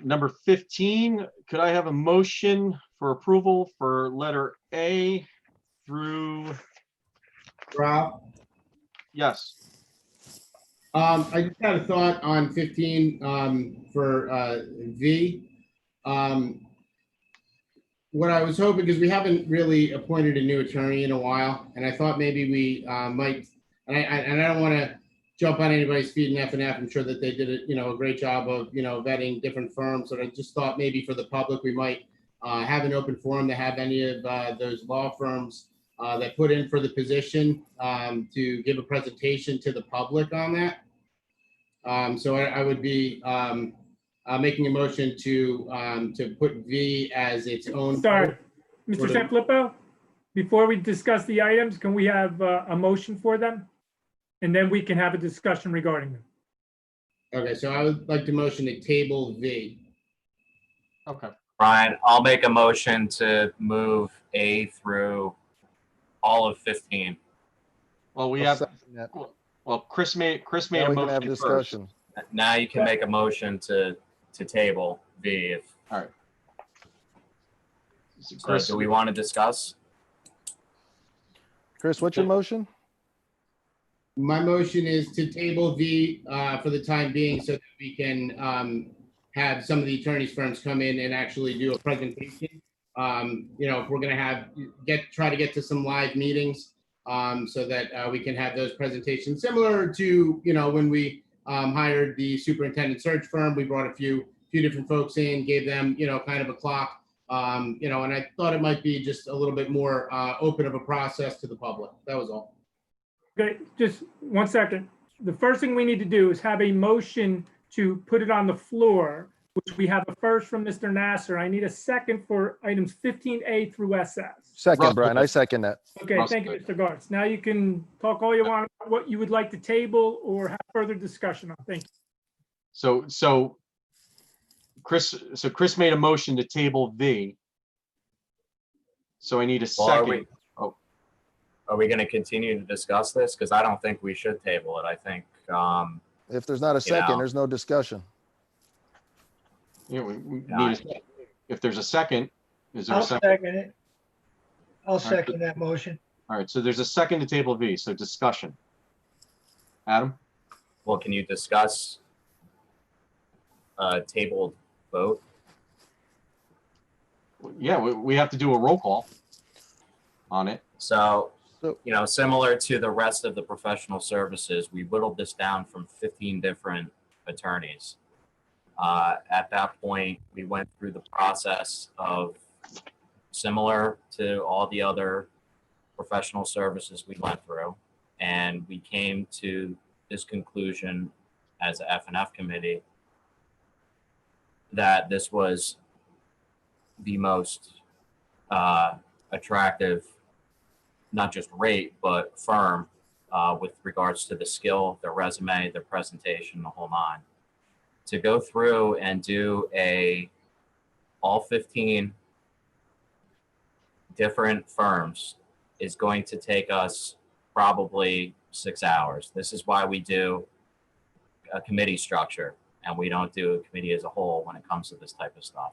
Number 15, could I have a motion for approval for letter A through, Rob. yes, I just had a thought on 15 for V. What I was hoping, because we haven't really appointed a new attorney in a while, and I thought maybe we might, and I don't want to jump on anybody's feet in F&F. I'm sure that they did a great job of vetting different firms. But I just thought maybe for the public we might have an open forum to have any of those law firms that put in for the position to give a presentation to the public on that. So I would be making a motion to put V as its own. Sorry, Mr. Sanfilippo, before we discuss the items, can we have a motion for them? And then we can have a discussion regarding them. Okay, so I would like to motion to table V. okay. Brian, I'll make a motion to move A through all of 15. Well, we I'll have, second that. well, Chris made Now a we can have motion first. discussion. Now you can make a motion to table V. If, All right. so Chris, do we want to discuss? Chris, what's your motion? My motion is to table V for the time being so that we can have some of the attorneys firms come in and actually do a presentation if we're going to try to get to some live meetings so that we can have those presentations similar to, when we hired the superintendent search firm. We brought a few different folks in, gave them, kind of a clock, and I thought it might be just a little bit more open of a process to the public. That was all. Okay, just 1 second. The first thing we need to do is have a motion to put it on the floor, which we have a first from Mr. Nasser. I need a second for items 15A through SS. Second, Brian, I second that. Okay, thank you, Mr. Gartz. Now you can talk all you want about what you would like to table or have further discussion on. Thank you. So Chris made a motion to table V. So I need a Well, second. Are we going to continue to discuss this? Because I don't think we should table it. I think, If there's not a second, there's no discussion. Yeah, we need if there's a second, is there I'll a second? second it. I'll second that motion. All right, so there's a second to table V, so discussion. Adam? well, can you discuss tabled vote? Yeah, we have to do a roll call on it. So, similar to the rest of the professional services, we whittled this down from 15 different attorneys. At that point, we went through the process of, similar to all the other professional services we went through, and we came to this conclusion as a F&F committee that this was the most attractive, not just rate, but firm with regards to the skill, their resume, their presentation, the whole nine. To go through and do all 15 different firms is going to take us probably 6 hours. This is why we do a committee structure and we don't do a committee as a whole when it comes to this type of stuff.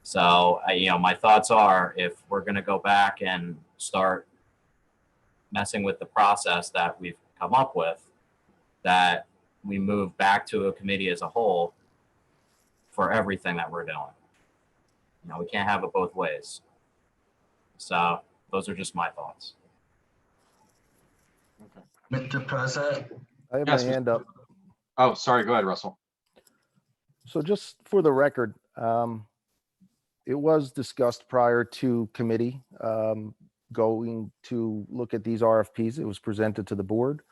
So, my thoughts are, if we're going to go back and start messing with the process that we've come up with, that we move back to a committee as a whole for everything that we're doing. We can't have it both ways. So those are just my thoughts. Mr. President? I have Yes, my hand up. Oh, sorry, go ahead, Russell. So just for the record, it was discussed prior to committee going to look at these RFPs. It was presented to the board.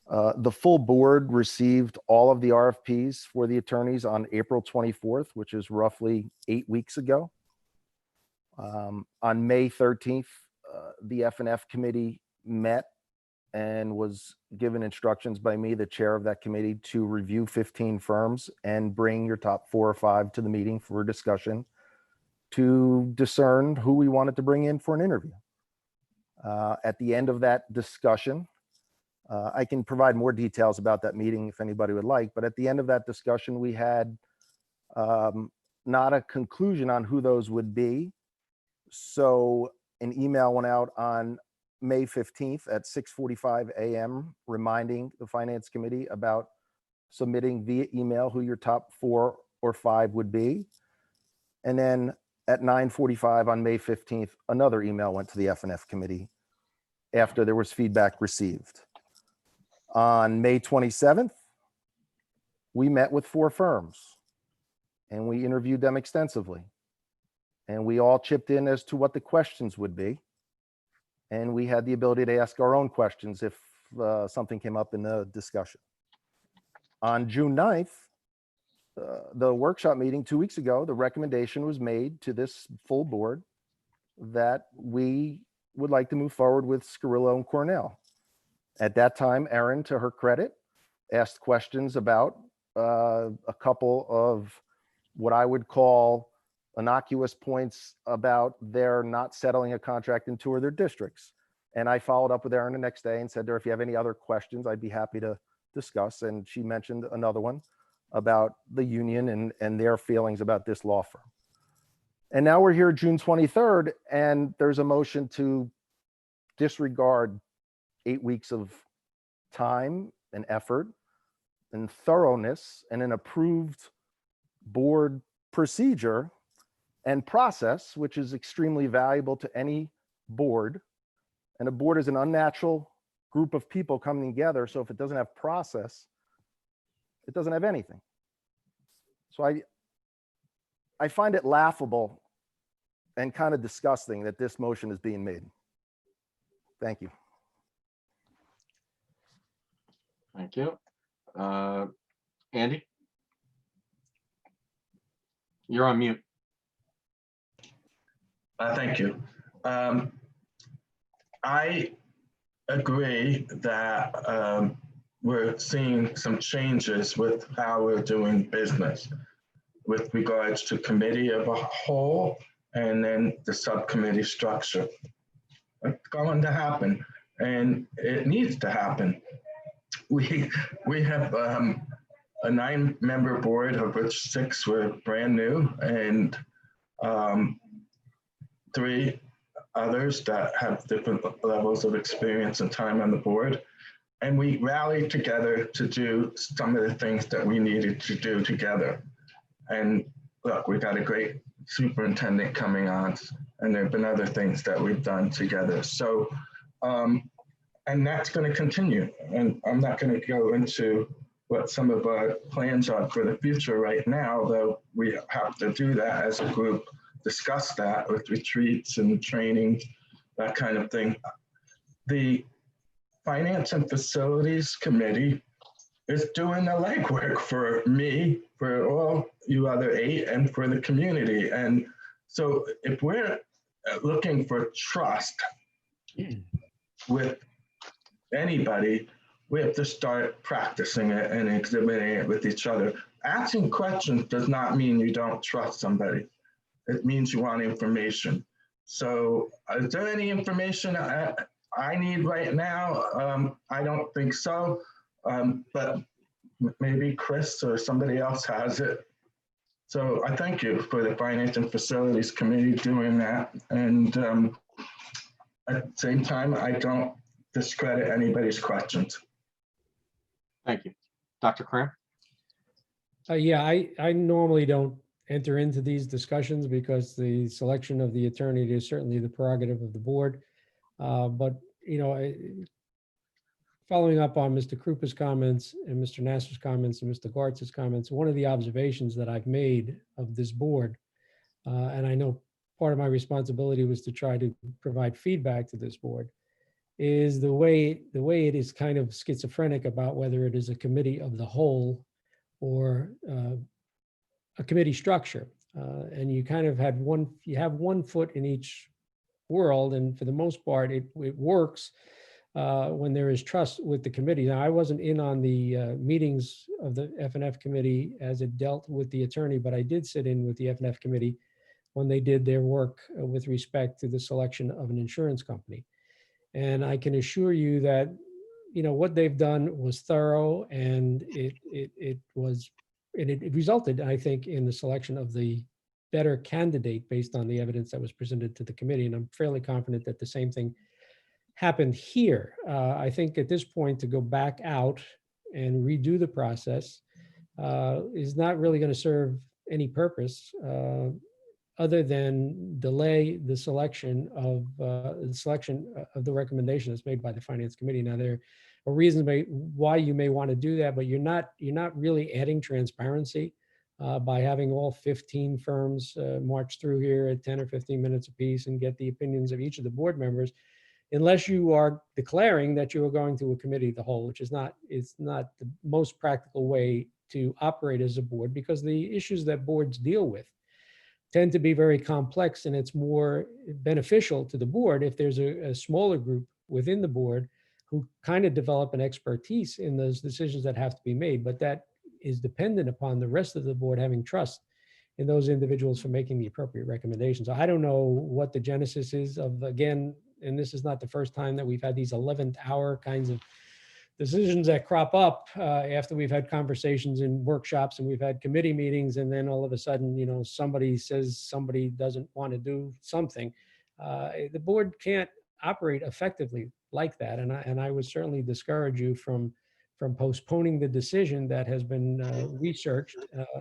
The full board received all of the RFPs for the attorneys on April 24th, which is roughly 8 weeks ago. On May 13th, the F&F committee met and was given instructions by me, the chair of that committee, to review 15 firms and bring your top 4 or 5 to the meeting for a discussion to discern who we wanted to bring in for an interview. At the end of that discussion, I can provide more details about that meeting if anybody would like, but at the end of that discussion, we had not a conclusion on who those would be. So an email went out on May 15th at 6:45 a.m. reminding the finance committee about submitting via email who your top 4 or 5 would be. And then at 9:45 on May 15th, another email went to the F&F committee after there was feedback received. On May 27th, we met with 4 firms and we interviewed them extensively. And we all chipped in as to what the questions would be. And we had the ability to ask our own questions if something came up in the discussion. On June 9th, the workshop meeting 2 weeks ago, the recommendation was made to this full board that we would like to move forward with Scarillo and Cornell. At that time, Erin, to her credit, asked questions about a couple of what I would call innocuous points about their not settling a contract in 2 of their districts. And I followed up with Erin the next day and said to her, if you have any other questions, I'd be happy to discuss. And she mentioned another one about the union and their feelings about this law firm. And now we're here June 23rd, and there's a motion to disregard 8 weeks of time and effort and thoroughness and an approved board procedure and process, which is extremely valuable to any board. And a board is an unnatural group of people coming together. So if it doesn't have process, it doesn't have anything. So I find it laughable and kind of disgusting that this motion is being made. Thank you. Thank you. Andy? You're on mute. Thank you. I agree that we're seeing some changes with how we're doing business with regards to committee of a whole and then the subcommittee structure. It's going to happen and it needs to happen. We have a 9-member board, of which 6 were brand new, and 3 others that have different levels of experience and time on the board. And we rallied together to do some of the things that we needed to do together. And look, we got a great superintendent coming on, and there have been other things that we've done together. So, and that's going to continue. And I'm not going to go into what some of our plans are for the future right now, though we have to do that as a group, discuss that with retreats and training, that kind of thing. The Finance and Facilities Committee is doing the legwork for me, for all you other 8, and for the community. And so if we're looking for trust with anybody, we have to start practicing it and exhibiting it with each other. Asking questions does not mean you don't trust somebody. It means you want information. So is there any information I need right now? I don't think so, but maybe Chris or somebody else has it. So I thank you for the Finance and Facilities Committee doing that. And at the same time, I don't discredit anybody's questions. Thank you. Dr. Cram? Yeah, I normally don't enter into these discussions because the selection of the attorney is certainly the prerogative of the board. But, you know, following up on Mr. Krupa's comments and Mr. Nasser's comments and Mr. Gartz's comments, one of the observations that I've made of this board, and I know part of my responsibility was to try to provide feedback to this board, is the way it is kind of schizophrenic about whether it is a committee of the whole or a committee structure. And you kind of you have one foot in each world, and for the most part, it works when there is trust with the committee. Now, I wasn't in on the meetings of the F&F committee as it dealt with the attorney, but I did sit in with the F&F committee when they did their work with respect to the selection of an insurance company. And I can assure you that, you know, what they've done was thorough, and it resulted, I think, in the selection of the better candidate based on the evidence that was presented to the committee. And I'm fairly confident that the same thing happened here. I think at this point, to go back out and redo the process is not really going to serve any purpose other than delay the selection of the recommendation that's made by the Finance Committee. Now, there are reasons why you may want to do that, but you're not really adding transparency by having all 15 firms march through here at 10 or 15 minutes apiece and get the opinions of each of the board members, unless you are declaring that you are going to a committee of the whole, which is not the most practical way to operate as a board, because the issues that boards deal with tend to be very complex, and it's more beneficial to the board if there's a smaller group within the board who kind of develop an expertise in those decisions that have to be made. But that is dependent upon the rest of the board having trust in those individuals for making the appropriate recommendations. I don't know what the genesis is of, again, and this is not the first time that we've had these 11th hour kinds of decisions that crop up after we've had conversations in workshops and we've had committee meetings, and then all of a sudden, you know, somebody says somebody doesn't want to do something. The board can't operate effectively like that, and I would certainly discourage you from from postponing the decision that has been researched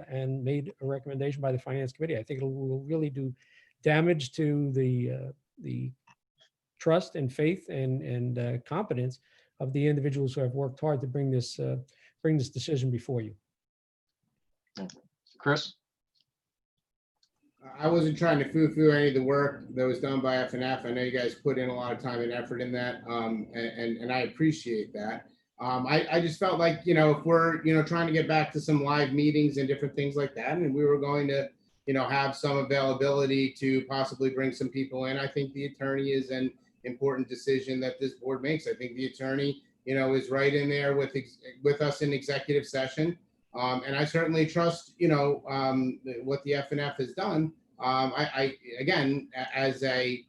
and made a recommendation by the Finance Committee. I think it will really do damage to the trust and faith and competence of the individuals who have worked hard to bring this decision before you. Chris? I wasn't trying to foo-foo any of the work that was done by FNF. I know you guys put in a lot of time and effort in that, and I appreciate that. I just felt like, if we're, trying to get back to some live meetings and different things like that, and we were going to, have some availability to possibly bring some people in, I think the attorney is an important decision that this board makes. I think the attorney, is right in there with us in executive session. And I certainly trust, what the FNF has done. I again, as I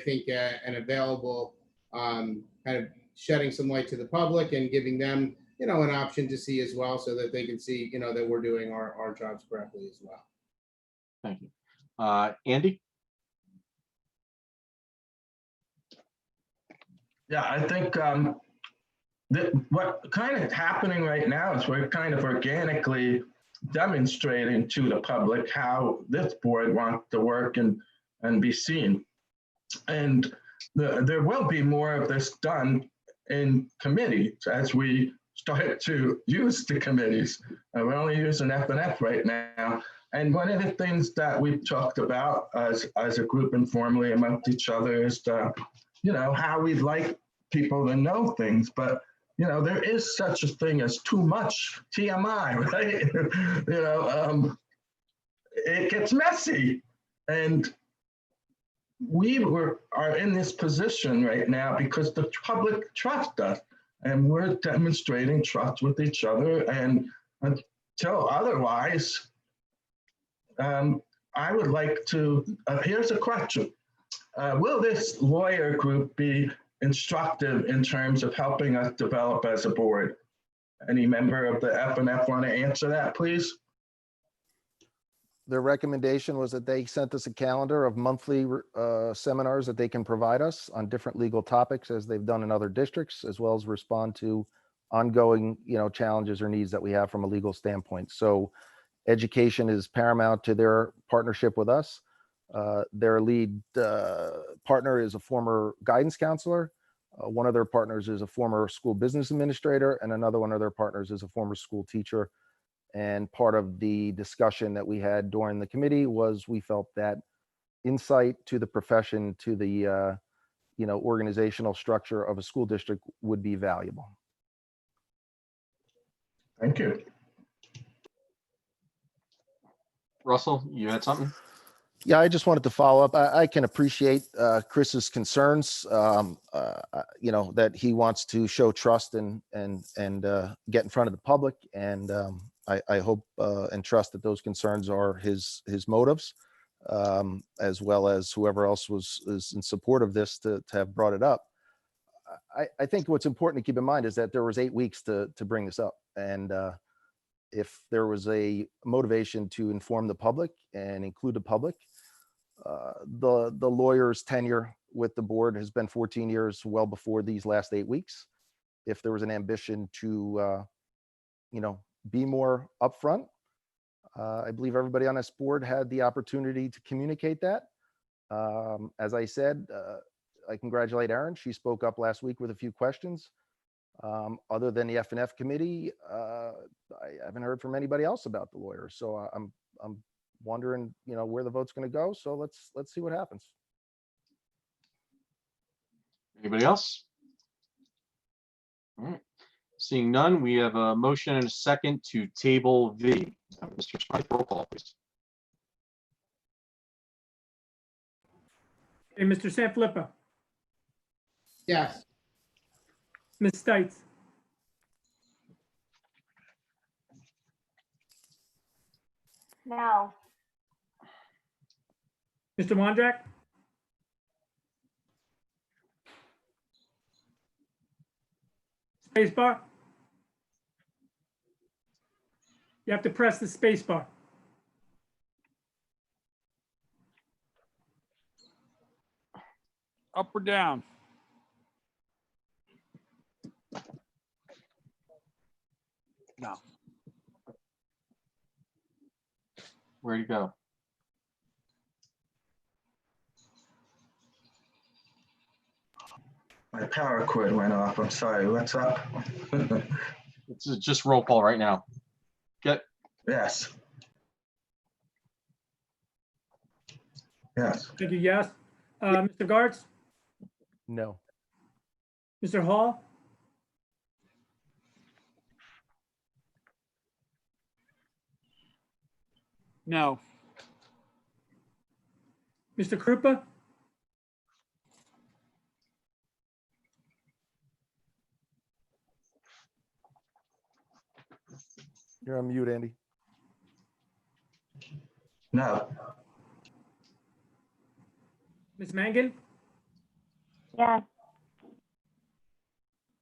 think an available kind of shedding some light to the public and giving them, an option to see as well, so that they can see, that we're doing our jobs correctly as well. Thank you. Andy? Yeah, I think what kind of happening right now is we're kind of organically demonstrating to the public how this board wants to work and be seen. And there will be more of this done in committee as we start to use the committees. We're only using FNF right now. And one of the things that we've talked about as a group informally amongst each other is, how we'd like people to know things. But, there is such a thing as too much TMI, right? It gets messy. And we are in this position right now because the public trusts us. And we're demonstrating trust with each other. And until otherwise, I would like to, here's a question. Will this lawyer group be instructive in terms of helping us develop as a board? Any member of the FNF want to answer that, please? Their recommendation was that they sent us a calendar of monthly seminars that they can provide us on different legal topics, as they've done in other districts, as well as respond to ongoing, challenges or needs that we have from a legal standpoint. So education is paramount to their partnership with us. Their lead partner is a former guidance counselor. One of their partners is a former school business administrator, and another one of their partners is a former school teacher. And part of the discussion that we had during the committee was we felt that insight to the profession, to the organizational structure of a school district would be valuable. Thank you. Russell, you had something? Yeah, I just wanted to follow up. I can appreciate Chris's concerns, that he wants to show trust and get in front of the public. And I hope and trust that those concerns are his motives, as well as whoever else is in support of this to have brought it up. I think what's important to keep in mind is that there was 8 weeks to bring this up. And if there was a motivation to inform the public and include the public, the lawyer's tenure with the board has been 14 years, well before these last 8 weeks. If there was an ambition to, be more upfront, I believe everybody on this board had the opportunity to communicate that. As I said, I congratulate Erin. She spoke up last week with a few questions. Other than the FNF committee, I haven't heard from anybody else about the lawyers. So I'm wondering, where the vote's going to go. So let's see what happens. Anybody else? All right. Seeing none, we have a motion and a second to table V. Mr. Smythe, roll call, please. Okay, Mr. Sanfilippo, Yes. Ms. Stites, No. Mr. Wondrak, space bar. You have to press the space bar. Up or down? Where'd he go? My power cord went off. I'm sorry. What's up? It's just roll call right now. Yes. Yes. Thank you, yes. Mr. Gartz, No. Mr. Hall, No. Mr. Krupa, You're on mute, Andy. No. Ms. Mangan, Yes.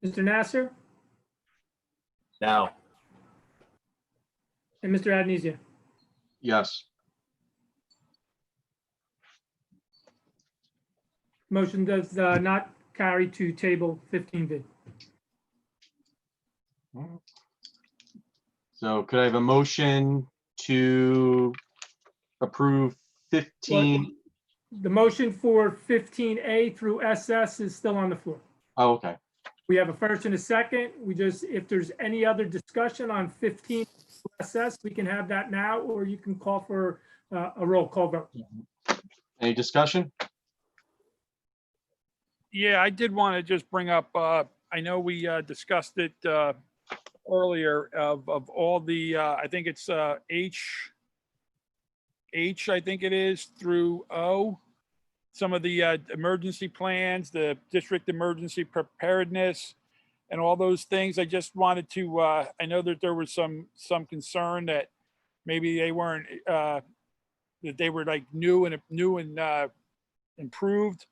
Mr. Nasser, No. and Mr. Adenizia. Yes. Motion does not carry to table 15B. So could I have a motion to approve 15? The motion for 15A through SS is still on the floor. Oh, okay. We have a first and a second. We just, if there's any other discussion on 15 SS, we can have that now, or you can call for a roll call vote. Any discussion? Yeah, I did want to just bring up, I know we discussed it earlier of all the, I think it's H, I think it is, through O. Some of the emergency plans, the district emergency preparedness, and all those things. I just wanted to, I know that there was some concern that maybe they weren't, that they were like new and improved.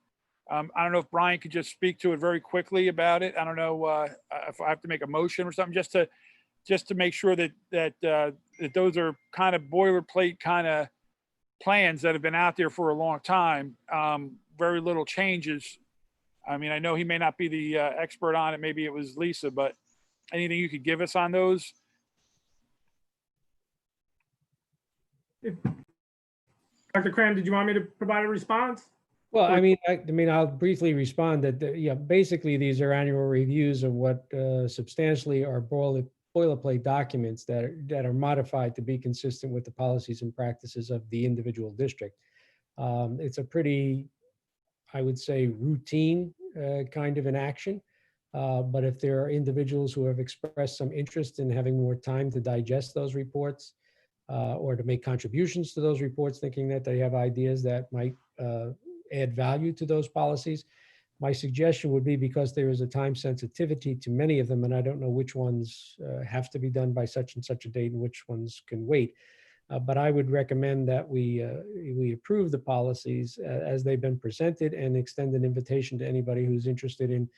I don't know if Brian could just speak to it very quickly about it. I don't know if I have to make a motion or something just to make sure that those are kind of boilerplate kind of plans that have been out there for a long time. Very little changes. I mean, I know he may not be the expert on it. Maybe it was Lisa, but anything you could give us on those? Dr. Cram, did you want me to provide a response? Well, I mean, I'll briefly respond that, yeah, basically these are annual reviews of what substantially are boilerplate documents that are modified to be consistent with the policies and practices of the individual district. It's a pretty, I would say, routine kind of an action. But if there are individuals who have expressed some interest in having more time to digest those reports or to make contributions to those reports, thinking that they have ideas that might add value to those policies, my suggestion would be, because there is a time sensitivity to many of them, and I don't know which ones have to be done by such and such a date and which ones can wait. But I would recommend that we approve the policies as they've been presented and extend an invitation to anybody who's interested in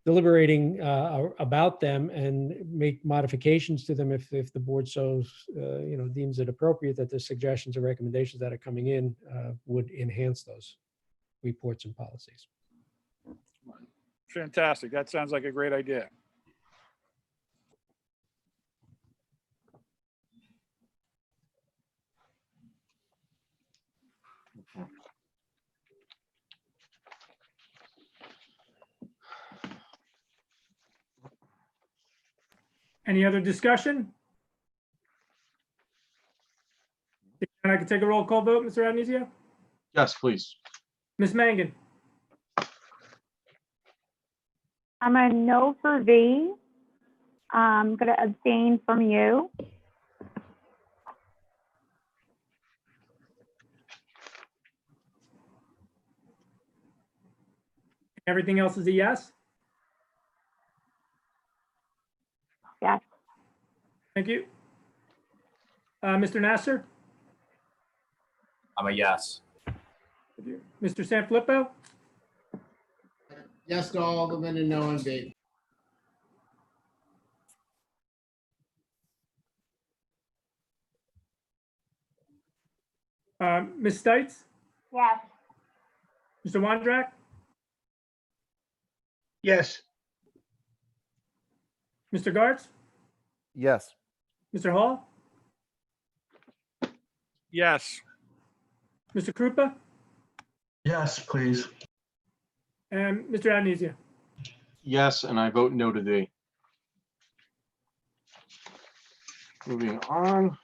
deliberating about them and make modifications to them if the board so deems it appropriate, that the suggestions or recommendations that are coming in would enhance those reports and policies. Fantastic. That sounds like a great idea. Any other discussion? And I can take a roll call vote, Mr. Adenizia? Yes, please. Ms. Mangan? I'm a no for V. I'm going to abstain from you. Everything else is a yes? Yes. Thank you. Mr. Nasser? I'm a yes. Mr. Sanfilippo? Yes to all of them and a no on B. Ms. Stites? Yes. Mr. Wondrak? Yes. Mr. Gartz? Yes. Mr. Hall? Yes. Mr. Krupa, Yes, please. and Mr. Adenizio. Yes, and I vote no today. Moving on.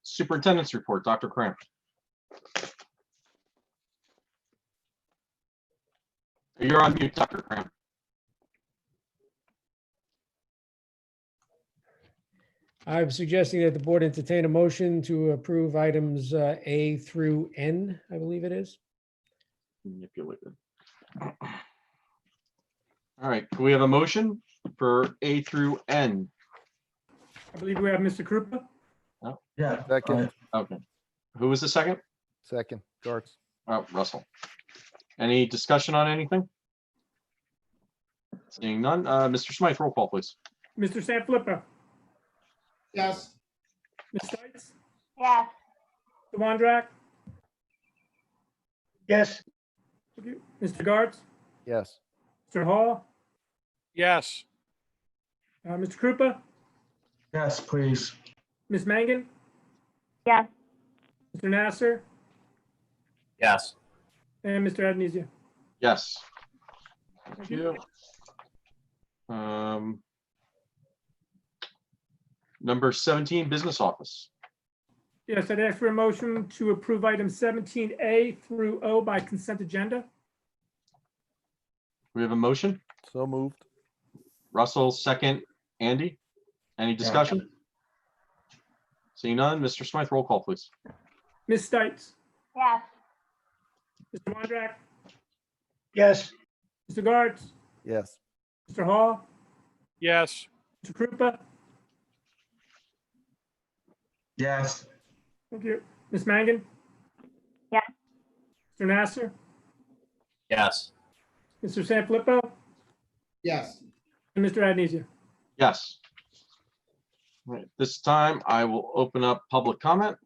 Superintendent's report, Dr. Cramp. You're on mute, Dr. Cramp. I'm suggesting that the board entertain a motion to approve items A through N, I believe it is. Manipulated. All right, can we have a motion for A through N? I believe we have Mr. Krupa. Yeah. Second. Okay. Who was the second? Second, Gartz. Oh, Russell. Any discussion on anything? Seeing none. Mr. Smythe, roll call, please. Mr. Sanfilippo, Yes. Ms. Stites, Yes. Mr. Wondrak, yes, Mr. Gartz, Yes. Mr. Hall, Yes. Mr. Krupa, Yes, please. Ms. Mangan, yes, Mr. Nasser, Yes. and Mr. Adenizio. Yes. Thank you. Number 17, business office. Yes, I'd ask for a motion to approve items 17A through O by consent agenda. We have a motion. So moved. Russell, second. Andy, any discussion? Seeing none, Mr. Smythe, roll call, please. Ms. Stites, Yes. Mr. Wondrak, yes, Mr. Gartz, Yes. Mr. Hall, Yes. Mr. Krupa, Yes. thank you, Ms. Mangan, yes, Mr. Nasser, Yes. Mr. Sanfilippo, Yes. and Mr. Adenizio. Yes. All right, this time I will open up public comment.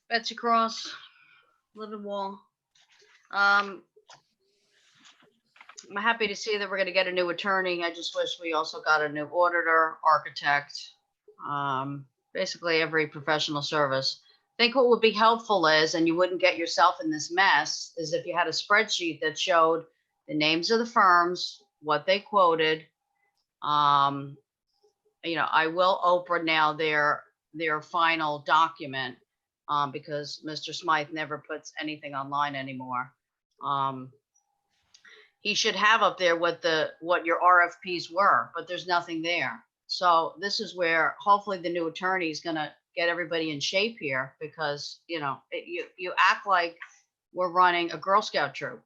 Betsy Cross, Living Wall. I'm happy to see that we're gonna get a new attorney. I just wish we also got a new auditor, architect, basically every professional service. I think what would be helpful is, and you wouldn't get yourself in this mess, is if you had a spreadsheet that showed the names of the firms, what they quoted. I will Oprah now their final document, because Mr. Smythe never puts anything online anymore. He should have up there what your RFPs were, but there's nothing there. So this is where hopefully the new attorney is gonna get everybody in shape here, because you act like we're running a Girl Scout troop.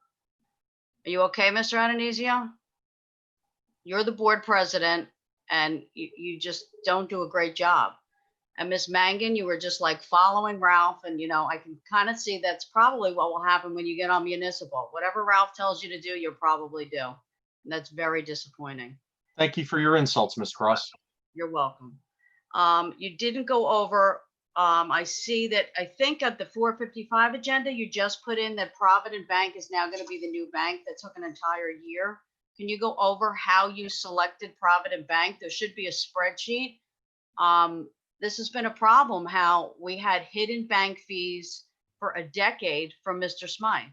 Are you okay, Mr. Adenizio? You're the board president, and you just don't do a great job. And Miss Mangan, you were just like following Ralph, and I can kind of see that's probably what will happen when you get on municipal. Whatever Ralph tells you to do, you'll probably do. And that's very disappointing. Thank you for your insults, Ms. Cross. You're welcome. You didn't go over, I see that, I think at the 455 agenda, you just put in that Provident Bank is now going to be the new bank. That took an entire year. Can you go over how you selected Provident Bank? There should be a spreadsheet. This has been a problem, how we had hidden bank fees for a decade from Mr. Smythe.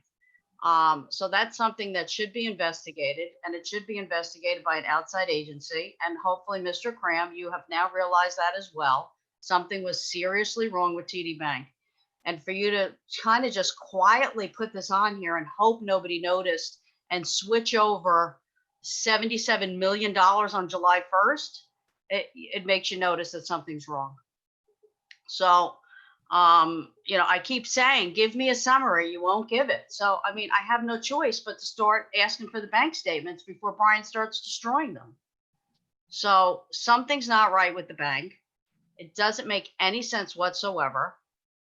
So that's something that should be investigated, and it should be investigated by an outside agency. And hopefully, Mr. Cram, you have now realized that as well. Something was seriously wrong with TD Bank. And for you to kind of just quietly put this on here and hope nobody noticed and switch over $77 million on July 1st, it makes you notice that something's wrong. So, I keep saying, give me a summary. You won't give it. So, I have no choice but to start asking for the bank statements before Brian starts destroying them. So something's not right with the bank. It doesn't make any sense whatsoever.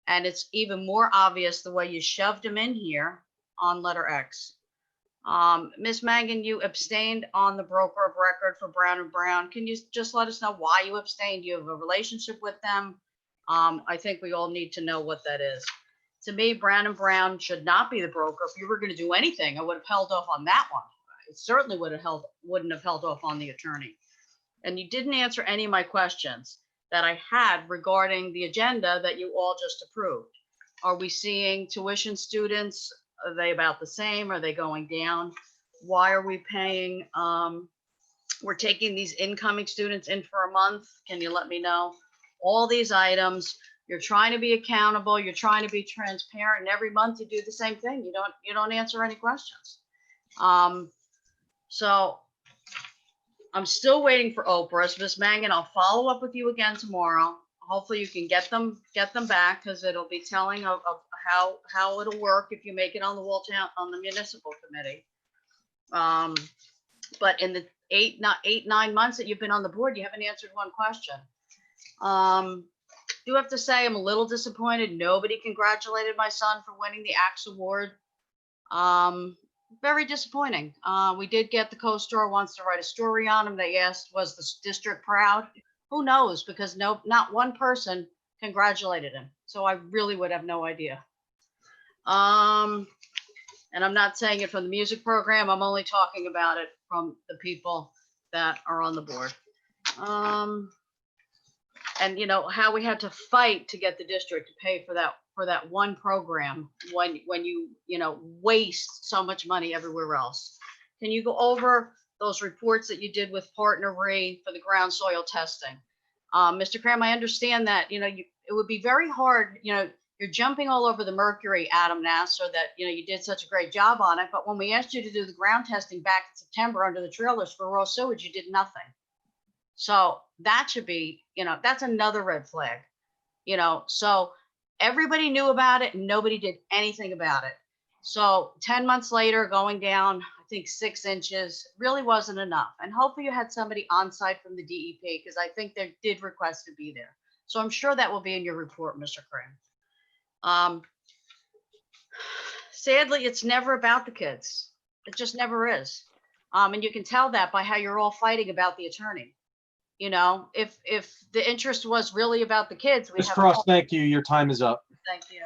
And it's even more obvious the way you shoved them in here on letter X. Ms. Mangan, you abstained on the broker of record for Brown & Brown. Can you just let us know why you abstained? You have a relationship with them. I think we all need to know what that is. To me, Brown & Brown should not be the broker. If you were going to do anything, I would have held off on that one. it certainly wouldn't have held off on the attorney. And you didn't answer any of my questions that I had regarding the agenda that you all just approved. Are we seeing tuition students? Are they about the same? Are they going down? Why are we paying? We're taking these incoming students in for a month. Can you let me know? All these items, you're trying to be accountable. You're trying to be transparent. And every month you do the same thing. You don't answer any questions. So I'm still waiting for Oprah's. Ms. Mangan, I'll follow up with you again tomorrow. Hopefully you can get them back, because it'll be telling of how it'll work if you make it on the municipal committee. But in the 9 months that you've been on the board, you haven't answered one question. Do have to say I'm a little disappointed. Nobody congratulated my son for winning the AXE award. Very disappointing. We did get the co-star wants to write a story on him. They asked, was the district proud? Who knows? Because not one person congratulated him. So I really would have no idea. And I'm not saying it from the music program. I'm only talking about it from the people that are on the board. And you know how we had to fight to get the district to pay for that one program when you waste so much money everywhere else. Can you go over those reports that you did with Partner Re for the ground soil testing? Mr. Cram, I understand that it would be very hard. You're jumping all over the Mercury, Adam Nasser, that you did such a great job on it. But when we asked you to do the ground testing back in September under the trailers for raw sewage, you did nothing. So that should be, that's another red flag. So everybody knew about it and nobody did anything about it. So 10 months later, going down, I think 6 inches really wasn't enough. And hopefully you had somebody on site from the DEP, because I think they did request to be there. So I'm sure that will be in your report, Mr. Crane. Sadly, it's never about the kids. It just never is. And you can tell that by how you're all fighting about the attorney. If the interest was really about the kids, we Ms. have. Cross, thank you. Your time is up. Thank you.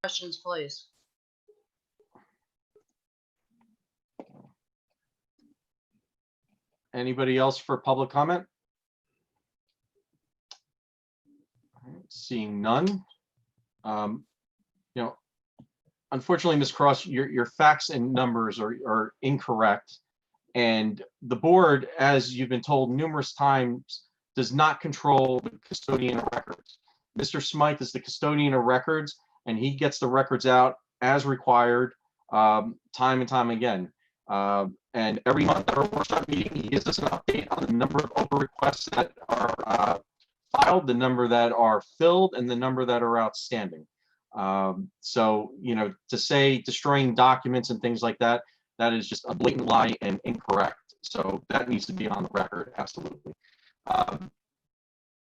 Questions, please. Anybody else for public comment? Seeing none. Unfortunately, Ms. Cross, your facts and numbers are incorrect. And the board, as you've been told numerous times, does not control the custodian of records. Mr. Smythe is the custodian of records, and he gets the records out as required time and time again. And every month at our workshop meeting, he gives us an update on the number of open requests that are filed, the number that are filled, and the number that are outstanding. So, to say destroying documents and things like that, that is just a blatant lie and incorrect. So that needs to be on the record, absolutely.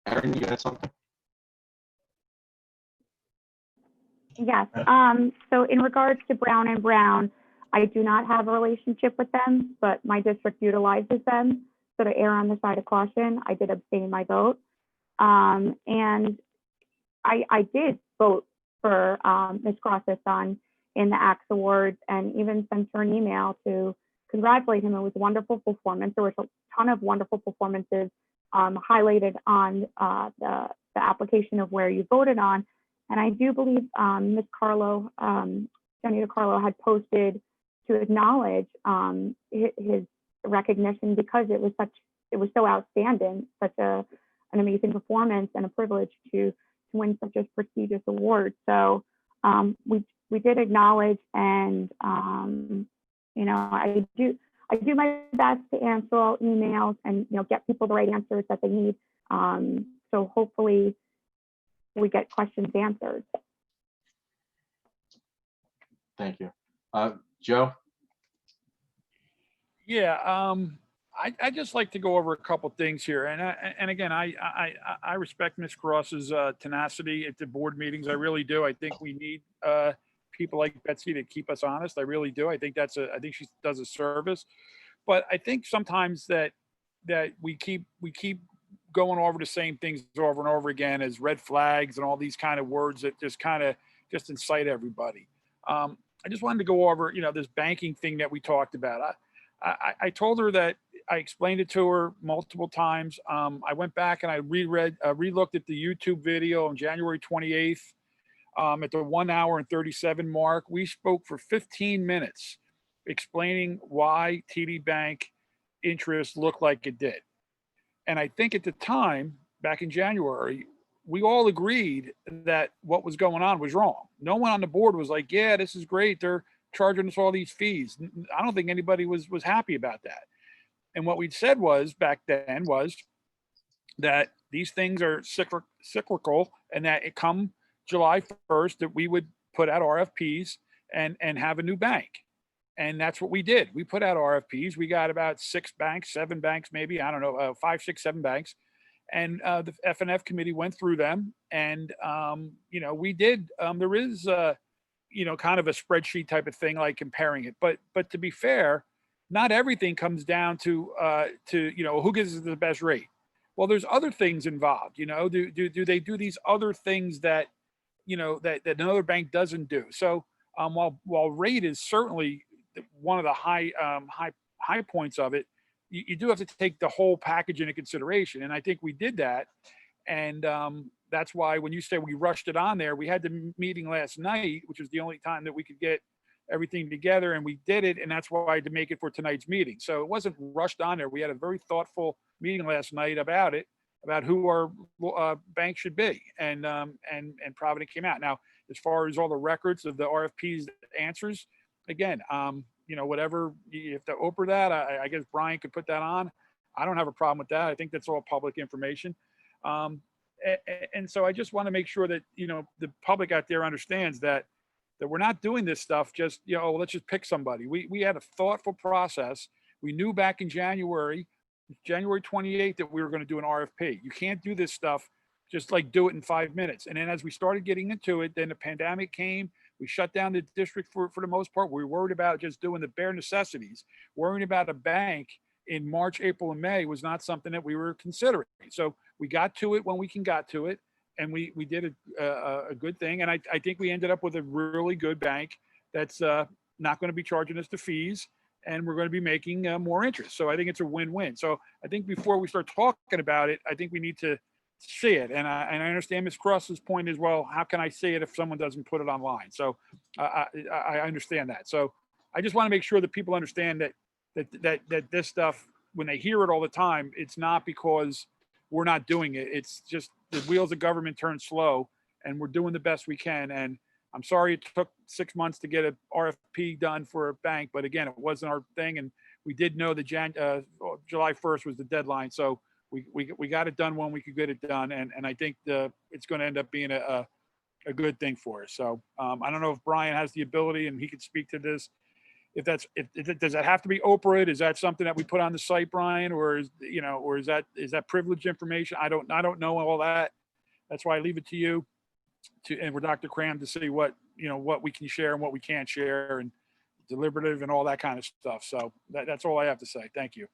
Erin, you had something? Yes. So in regards to Brown and Brown, I do not have a relationship with them, but my district utilizes them. So to err on the side of caution, I did abstain my vote. And I did vote for Ms. Cross's son in the AXE Awards, and even sent her an email to congratulate him. It was a wonderful performance. There was a ton of wonderful performances highlighted on the application of where you voted on. And I do believe Ms. Carlo, Janita Carlo, had posted to acknowledge his recognition, because it was so outstanding, such an amazing performance, and a privilege to win such a prestigious award. So we did acknowledge, and I do my best to answer all emails and get people the right answers that they need. So hopefully we get questions answered. Thank you. Joe? Yeah, I just like to go over a couple things here, and again, I respect Ms. Cross's tenacity at the board meetings. I really do. I think we need people like Betsy to keep us honest. I really do. I think I think she does a service, but I think sometimes that we keep going over the same things over and over again as red flags and all these kind of words that just incite everybody. I just wanted to go over this banking thing that we talked about. I told her that I explained it to her multiple times. I went back and I relooked at the YouTube video on January 28th. At the 1 hour and 37 mark, we spoke for 15 minutes explaining why TD Bank interest looked like it did. And I think at the time, back in January, we all agreed that what was going on was wrong. No one on the board was like, yeah, this is great. They're charging us all these fees. I don't think anybody was happy about that. And what we'd said was back then was that these things are cyclical, and that it come July 1st that we would put out RFPs and have a new bank. And that's what we did. We put out RFPs. We got about 6 banks, 7 banks, maybe, I don't know, 5, 6, 7 banks. And the F&F committee went through them. And, you know, we did, there is, you know, kind of a spreadsheet type of thing, like comparing it. But to be fair, not everything comes down to, you know, who gives us the best rate. Well, there's other things involved, you know, do they do these other things that, you know, that another bank doesn't do. So while rate is certainly one of the high points of it, you do have to take the whole package into consideration. And I think we did that. And that's why when you say we rushed it on there, we had the meeting last night, which was the only time that we could get everything together, and we did it. And that's why I had to make it for tonight's meeting. So it wasn't rushed on there. We had a very thoughtful meeting last night about it, about who our bank should be. And Provident came out. Now, as far as all the records of the RFPs answers, again, you know, whatever, you have to Oprah that, I guess Brian could put that on. I don't have a problem with that. I think that's all public information. And so I just want to make sure that, you know, the public out there understands that we're not doing this stuff just, you know, let's just pick somebody. We had a thoughtful process. We knew back in January 28th, that we were going to do an RFP. You can't do this stuff just like do it in 5 minutes. And then as we started getting into it, then the pandemic came. We shut down the district for the most part. We were worried about just doing the bare necessities. Worrying about a bank in March, April, and May was not something that we were considering. So we got to it when we got to it, and we did a good thing. And I think we ended up with a really good bank that's not going to be charging us the fees, and we're going to be making more interest. So I think it's a win-win. So I think before we start talking about it, I think we need to see it. And I understand Ms. Cross's point as well. How can I see it if someone doesn't put it online? So I understand that. So I just want to make sure that people understand that this stuff, when they hear it all the time, it's not because we're not doing it. It's just the wheels of government turn slow, and we're doing the best we can. And I'm sorry it took 6 months to get an RFP done for a bank, but again, it wasn't our thing. And we did know that July 1st was the deadline. So we got it done when we could get it done. And I think it's going to end up being a good thing for us. So I don't know if Brian has the ability and he could speak to this. Does that have to be Oprah? Is that something that we put on the site, Brian, or is that privileged information? I don't know all that. That's why I leave it to you and with Dr. Cram to see what we can share and what we can't share, and deliberative and all that kind of stuff. So that's all I have to say. Thank you.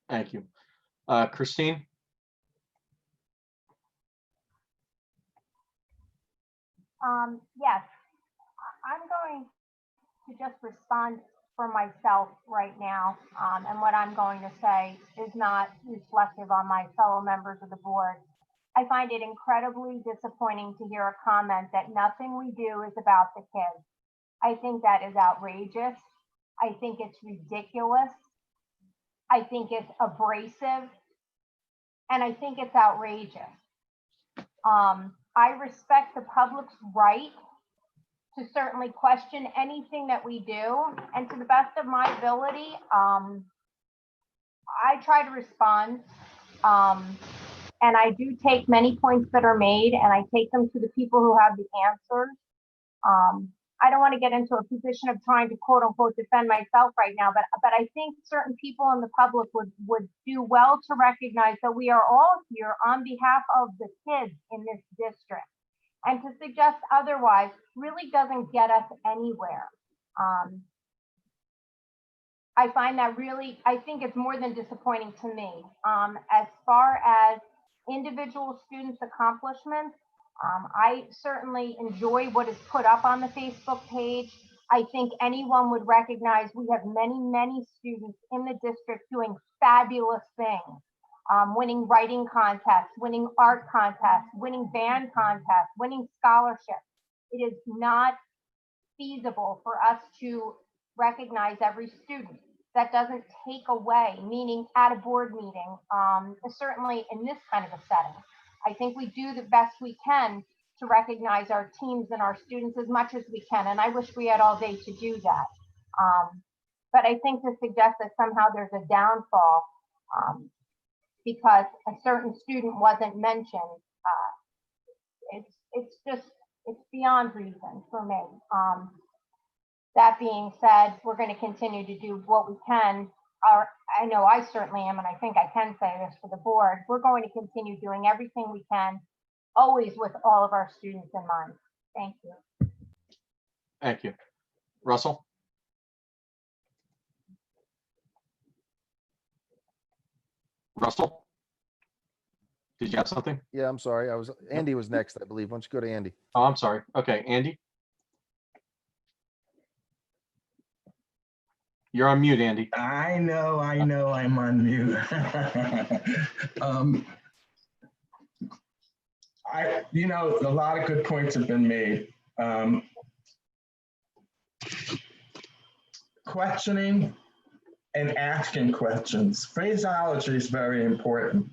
Thank you. Christine? Yes, I'm going to just respond for myself right now. And what I'm going to say is not reflective on my fellow members of the board. I find it incredibly disappointing to hear a comment that nothing we do is about the kids. I think that is outrageous. I think it's ridiculous. I think it's abrasive. And I think it's outrageous. I respect the public's right to certainly question anything that we do. And to the best of my ability, I try to respond. And I do take many points that are made, and I take them to the people who have the answers. I don't want to get into a position of trying to quote unquote defend myself right now, but I think certain people in the public would do well to recognize that we are all here on behalf of the kids in this district. And to suggest otherwise really doesn't get us anywhere. I find that I think it's more than disappointing to me. As far as individual students' accomplishments, I certainly enjoy what is put up on the Facebook page. I think anyone would recognize we have many, many students in the district doing fabulous things. Winning writing contests, winning art contests, winning band contests, winning scholarships. It is not feasible for us to recognize every student. That doesn't take away, meaning at a board meeting, certainly in this kind of a setting. I think we do the best we can to recognize our teams and our students as much as we can. And I wish we had all day to do that. But I think to suggest that somehow there's a downfall because a certain student wasn't mentioned, it's beyond reason for me. That being said, we're going to continue to do what we can. I know I certainly am, and I think I can say this for the board. We're going to continue doing everything we can, always with all of our students in mind. Thank you. Thank you. Russell? Russell? Did you have something? Yeah, I'm sorry. Andy was next, I believe. Why don't you go to Andy? Oh, I'm sorry. Okay, Andy? You're on mute, Andy. I know, I'm on mute. A lot of good points have been made. Questioning and asking questions. Phraseology is very important.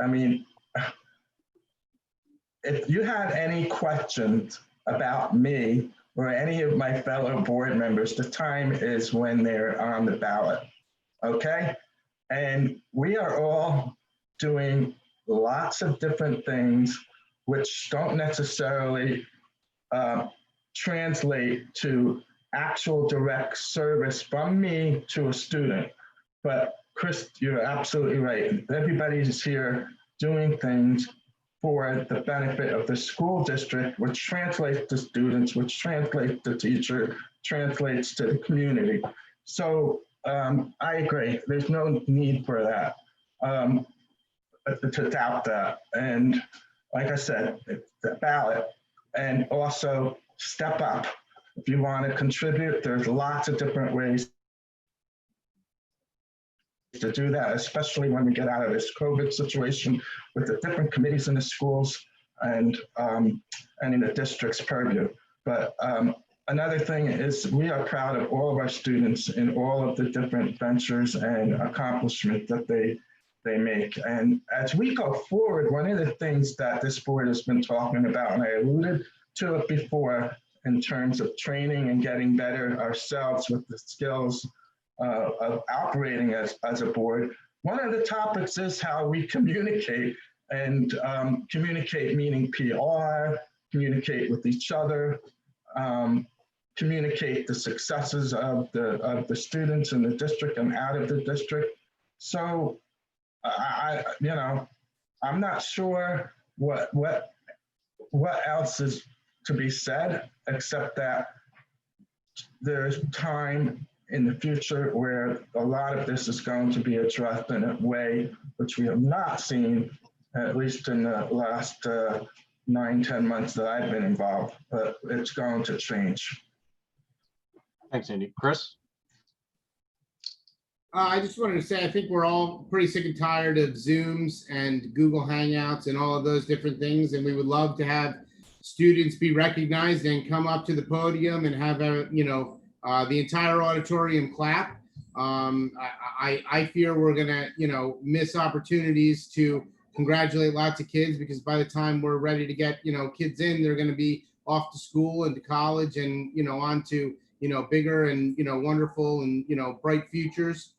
I mean, if you had any questions about me or any of my fellow board members, the time is when they're on the ballot, okay? And we are all doing lots of different things which don't necessarily translate to actual direct service from me to a student. But Chris, you're absolutely right. Everybody's here doing things for the benefit of the school district, which translates to students, which translates to teacher, translates to the community. So I agree, there's no need for that, to doubt that. And like I said, it's the ballot, and also step up. If you want to contribute, there's lots of different ways to do that, especially when we get out of this COVID situation with the different committees in the schools and in the district's purview. But another thing is we are proud of all of our students in all of the different ventures and accomplishments that they make. And as we go forward, one of the things that this board has been talking about, and I alluded to it before, in terms of training and getting better ourselves with the skills of operating as a board. One of the topics is how we communicate, and communicate meaning PR, communicate with each other, communicate the successes of the students in the district and out of the district. So I'm not sure what else is to be said, except that there's time in the future where a lot of this is going to be addressed in a way which we have not seen, at least in the last 9-10 months that I've been involved, but it's going to change. Thanks, Andy. Chris? I just wanted to say, I think we're all pretty sick and tired of Zooms and Google Hangouts and all of those different things. And we would love to have students be recognized and come up to the podium and have the entire auditorium clap. I fear we're gonna, miss opportunities to congratulate lots of kids, because by the time we're ready to get, kids in, they're gonna be off to school and to college and, on to, bigger and, wonderful and, bright futures.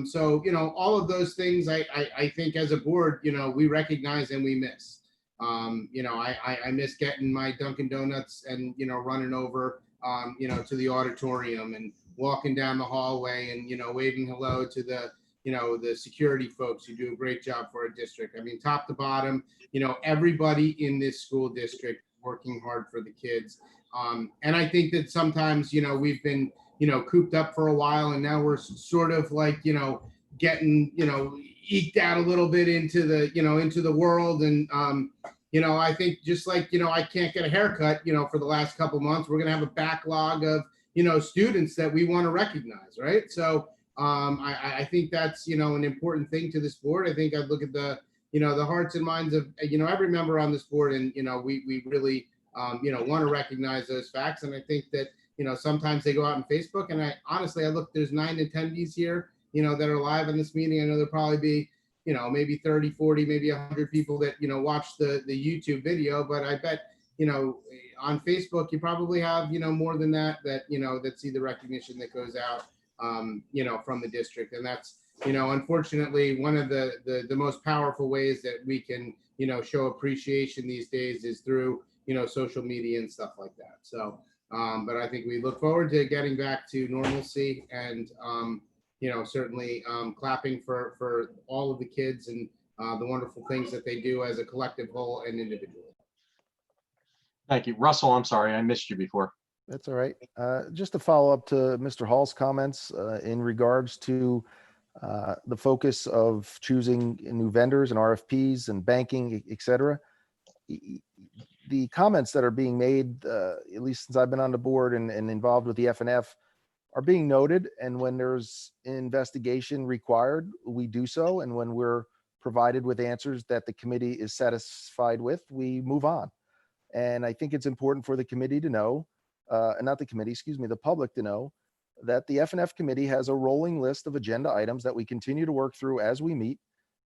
So, all of those things I think as a board, we recognize and we miss. I miss getting my Dunkin' Donuts and, running over, to the auditorium and walking down the hallway and, waving hello to the, the security folks who do a great job for our district. I mean, top to bottom, everybody in this school district working hard for the kids. And I think that sometimes, we've been, cooped up for a while, and now we're sort of like, getting, eked out a little bit into the, into the world. And, I think just like, I can't get a haircut, for the last couple of months, we're going to have a backlog of, students that we want to recognize, right? So I think that's, an important thing to this board. I think I look at the, the hearts and minds of, every member on this board, and, we really, want to recognize those facts. And I think that, sometimes they go out on Facebook, and I look, there's 9 attendees here, that are live in this meeting. I know there'll probably be, maybe 30, 40, maybe 100 people that, watch the YouTube video, but I bet, on Facebook, you probably have, more than that, that see the recognition that goes out, from the district. And that's, unfortunately, one of the most powerful ways that we can, show appreciation these days is through, social media and stuff like that. So, but I think we look forward to getting back to normalcy, and, certainly clapping for all of the kids and the wonderful things that they do as a collective whole and individually. Thank you. Russell, I'm sorry, I missed you before. That's all right. Just to follow up to Mr. Hall's comments in regards to the focus of choosing new vendors and RFPs and banking, et cetera. The comments that are being made, at least since I've been on the board and involved with the FNF, are being noted. And when there's investigation required, we do so. And when we're provided with answers that the committee is satisfied with, we move on. And I think it's important for the committee to know, not the committee, excuse me, the public to know that the FNF committee has a rolling list of agenda items that we continue to work through as we meet.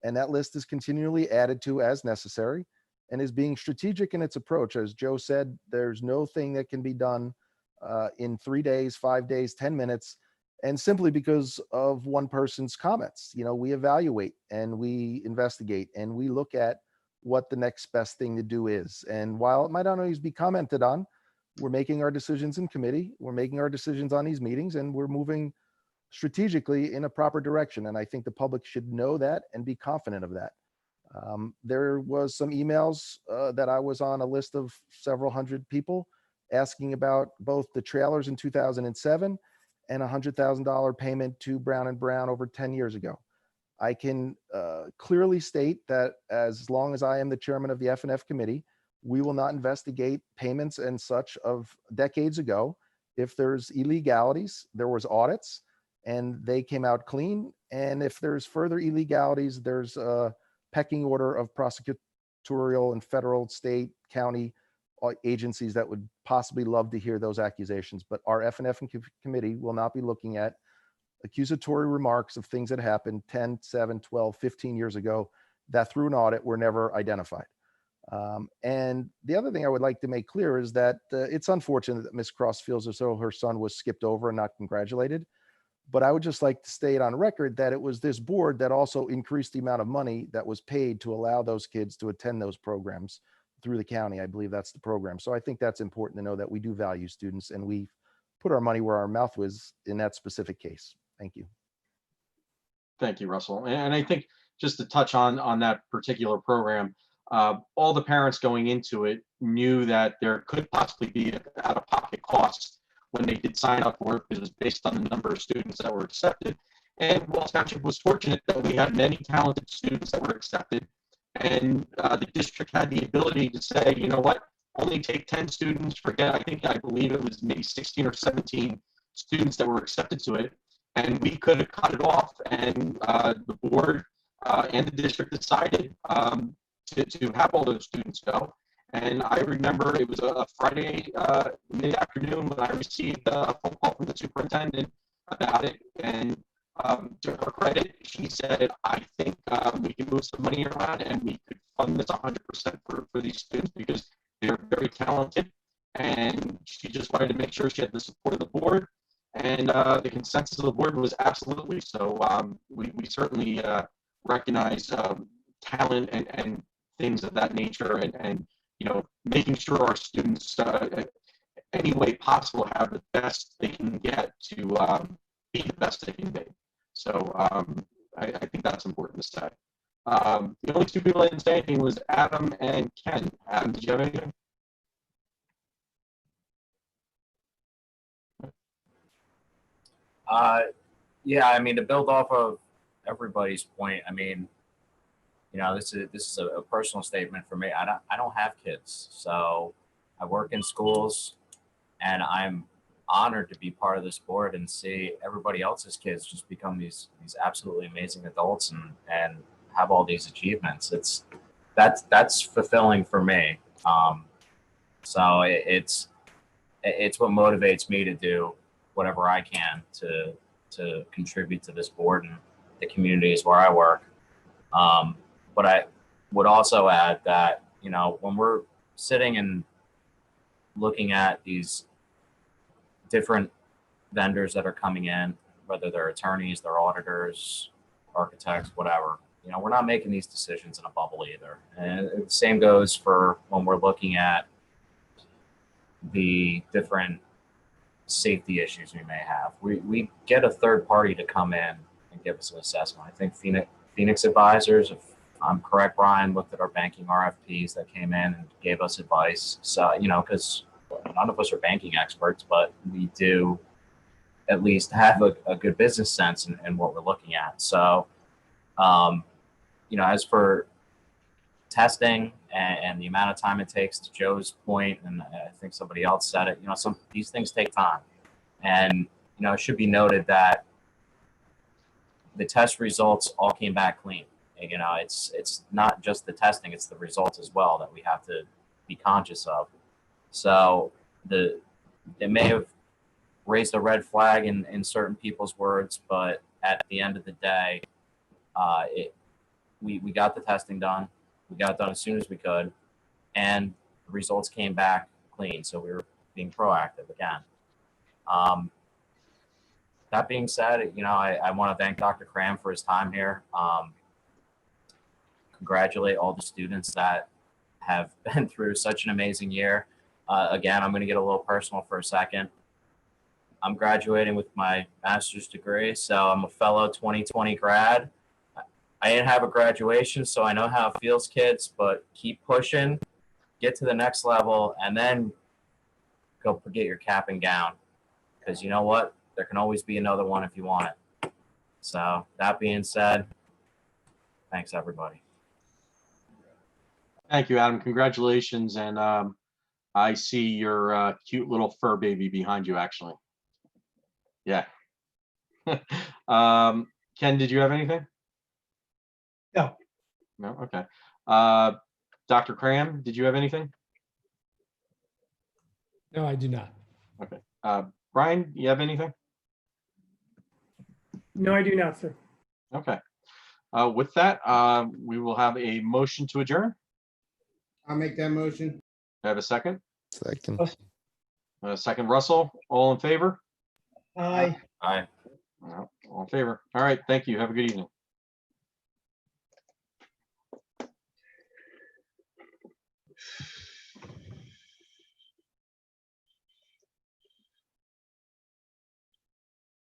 And that list is continually added to as necessary and is being strategic in its approach. As Joe said, there's no thing that can be done in 3 days, 5 days, 10 minutes, and simply because of one person's comments. We evaluate and we investigate and we look at what the next best thing to do is. And while it might not always be commented on, we're making our decisions in committee, we're making our decisions on these meetings, and we're moving strategically in a proper direction. And I think the public should know that and be confident of that. There was some emails that I was on a list of several hundred people asking about both the trailers in 2007 and a $100,000 payment to Brown and Brown over 10 years ago. I can clearly state that as long as I am the chairman of the FNF committee, we will not investigate payments and such of decades ago. If there's illegalities, there was audits and they came out clean. And if there's further illegalities, there's a pecking order of prosecutorial and federal, state, county agencies that would possibly love to hear those accusations. But our FNF committee will not be looking at accusatory remarks of things that happened 10, 7, 12, 15 years ago that through an audit were never identified. And the other thing I would like to make clear is that it's unfortunate that Ms. Cross feels as though her son was skipped over and not congratulated. But I would just like to state on record that it was this board that also increased the amount of money that was paid to allow those kids to attend those programs through the county. I believe that's the program. So I think that's important to know that we do value students and we put our money where our mouth was in that specific case. Thank you. Thank you, Russell. And I think just to touch on that particular program, all the parents going into it knew that there could possibly be an out-of-pocket cost when they did sign up for it, because it was based on the number of students that were accepted. And Wells Township was fortunate that we had many talented students that were accepted. And the district had the ability to say, you know what, only take 10 students, I believe it was maybe 16 or 17 students that were accepted to it. And we could have cut it off, and the board and the district decided to have all those students go. And I remember it was a Friday mid-afternoon when I received a phone call from the superintendent about it. And to her credit, she said, I think we can move some money around and we could fund this 100% for these students because they're very talented. And she just wanted to make sure she had the support of the board. And the consensus of the board was absolutely. So we certainly recognize talent and things of that nature, and making sure our students any way possible have the best they can get to be the best they can be. So I think that's important to say. The only two people that didn't say anything was Adam and Ken. Adam, did you have anything? Yeah, I mean, to build off of everybody's point, I mean, this is a personal statement for me. I don't have kids, so I work in schools, and I'm honored to be part of this board and see everybody else's kids just become these absolutely amazing adults and have all these achievements. That's fulfilling for me. So it's what motivates me to do whatever I can to contribute to this board and the communities where I work. But I would also add that, you know, when we're sitting and looking at these different vendors that are coming in, whether they're attorneys, they're auditors, architects, whatever, you know, we're not making these decisions in a bubble either. And the same goes for when we're looking at the different safety issues we may have. We get a third party to come in and give us an assessment. I think Phoenix Advisors, if I'm correct, Brian, looked at our banking RFPs that came in and gave us advice. So, you know, because none of us are banking experts, but we do at least have a good business sense in what we're looking at. So, you know, as for testing and the amount of time it takes, to Joe's point, and I think somebody else said it, you know, these things take time. And, you know, it should be noted that the test results all came back clean. You know, it's not just the testing, it's the results as well that we have to be conscious of. So it may have raised a red flag in certain people's words, but at the end of the day, we got the testing done. We got it done as soon as we could, and the results came back clean. So we were being proactive again. That being said, you know, I want to thank Dr. Cram for his time here. Congratulate all the students that have been through such an amazing year. Again, I'm going to get a little personal for a second. I'm graduating with my master's degree, so I'm a fellow 2020 grad. I didn't have a graduation, so I know how it feels, kids, but keep pushing, get to the next level, and then go get your cap and gown. Because you know what? There can always be another one if you want it. So that being said, thanks, everybody. Thank you, Adam. Congratulations. And I see your cute little fur baby behind you, actually. Yeah. Ken, did you have anything? No. No? Okay. Dr. Cram, did you have anything? No, I do not. Okay. Brian, you have anything? No, I do not, sir. Okay. With that, we will have a motion to adjourn. I'll make that motion. I have a second. Second. Second, Russell. All in favor? Aye. Aye. All in favor. All right. Thank you. Have a good evening.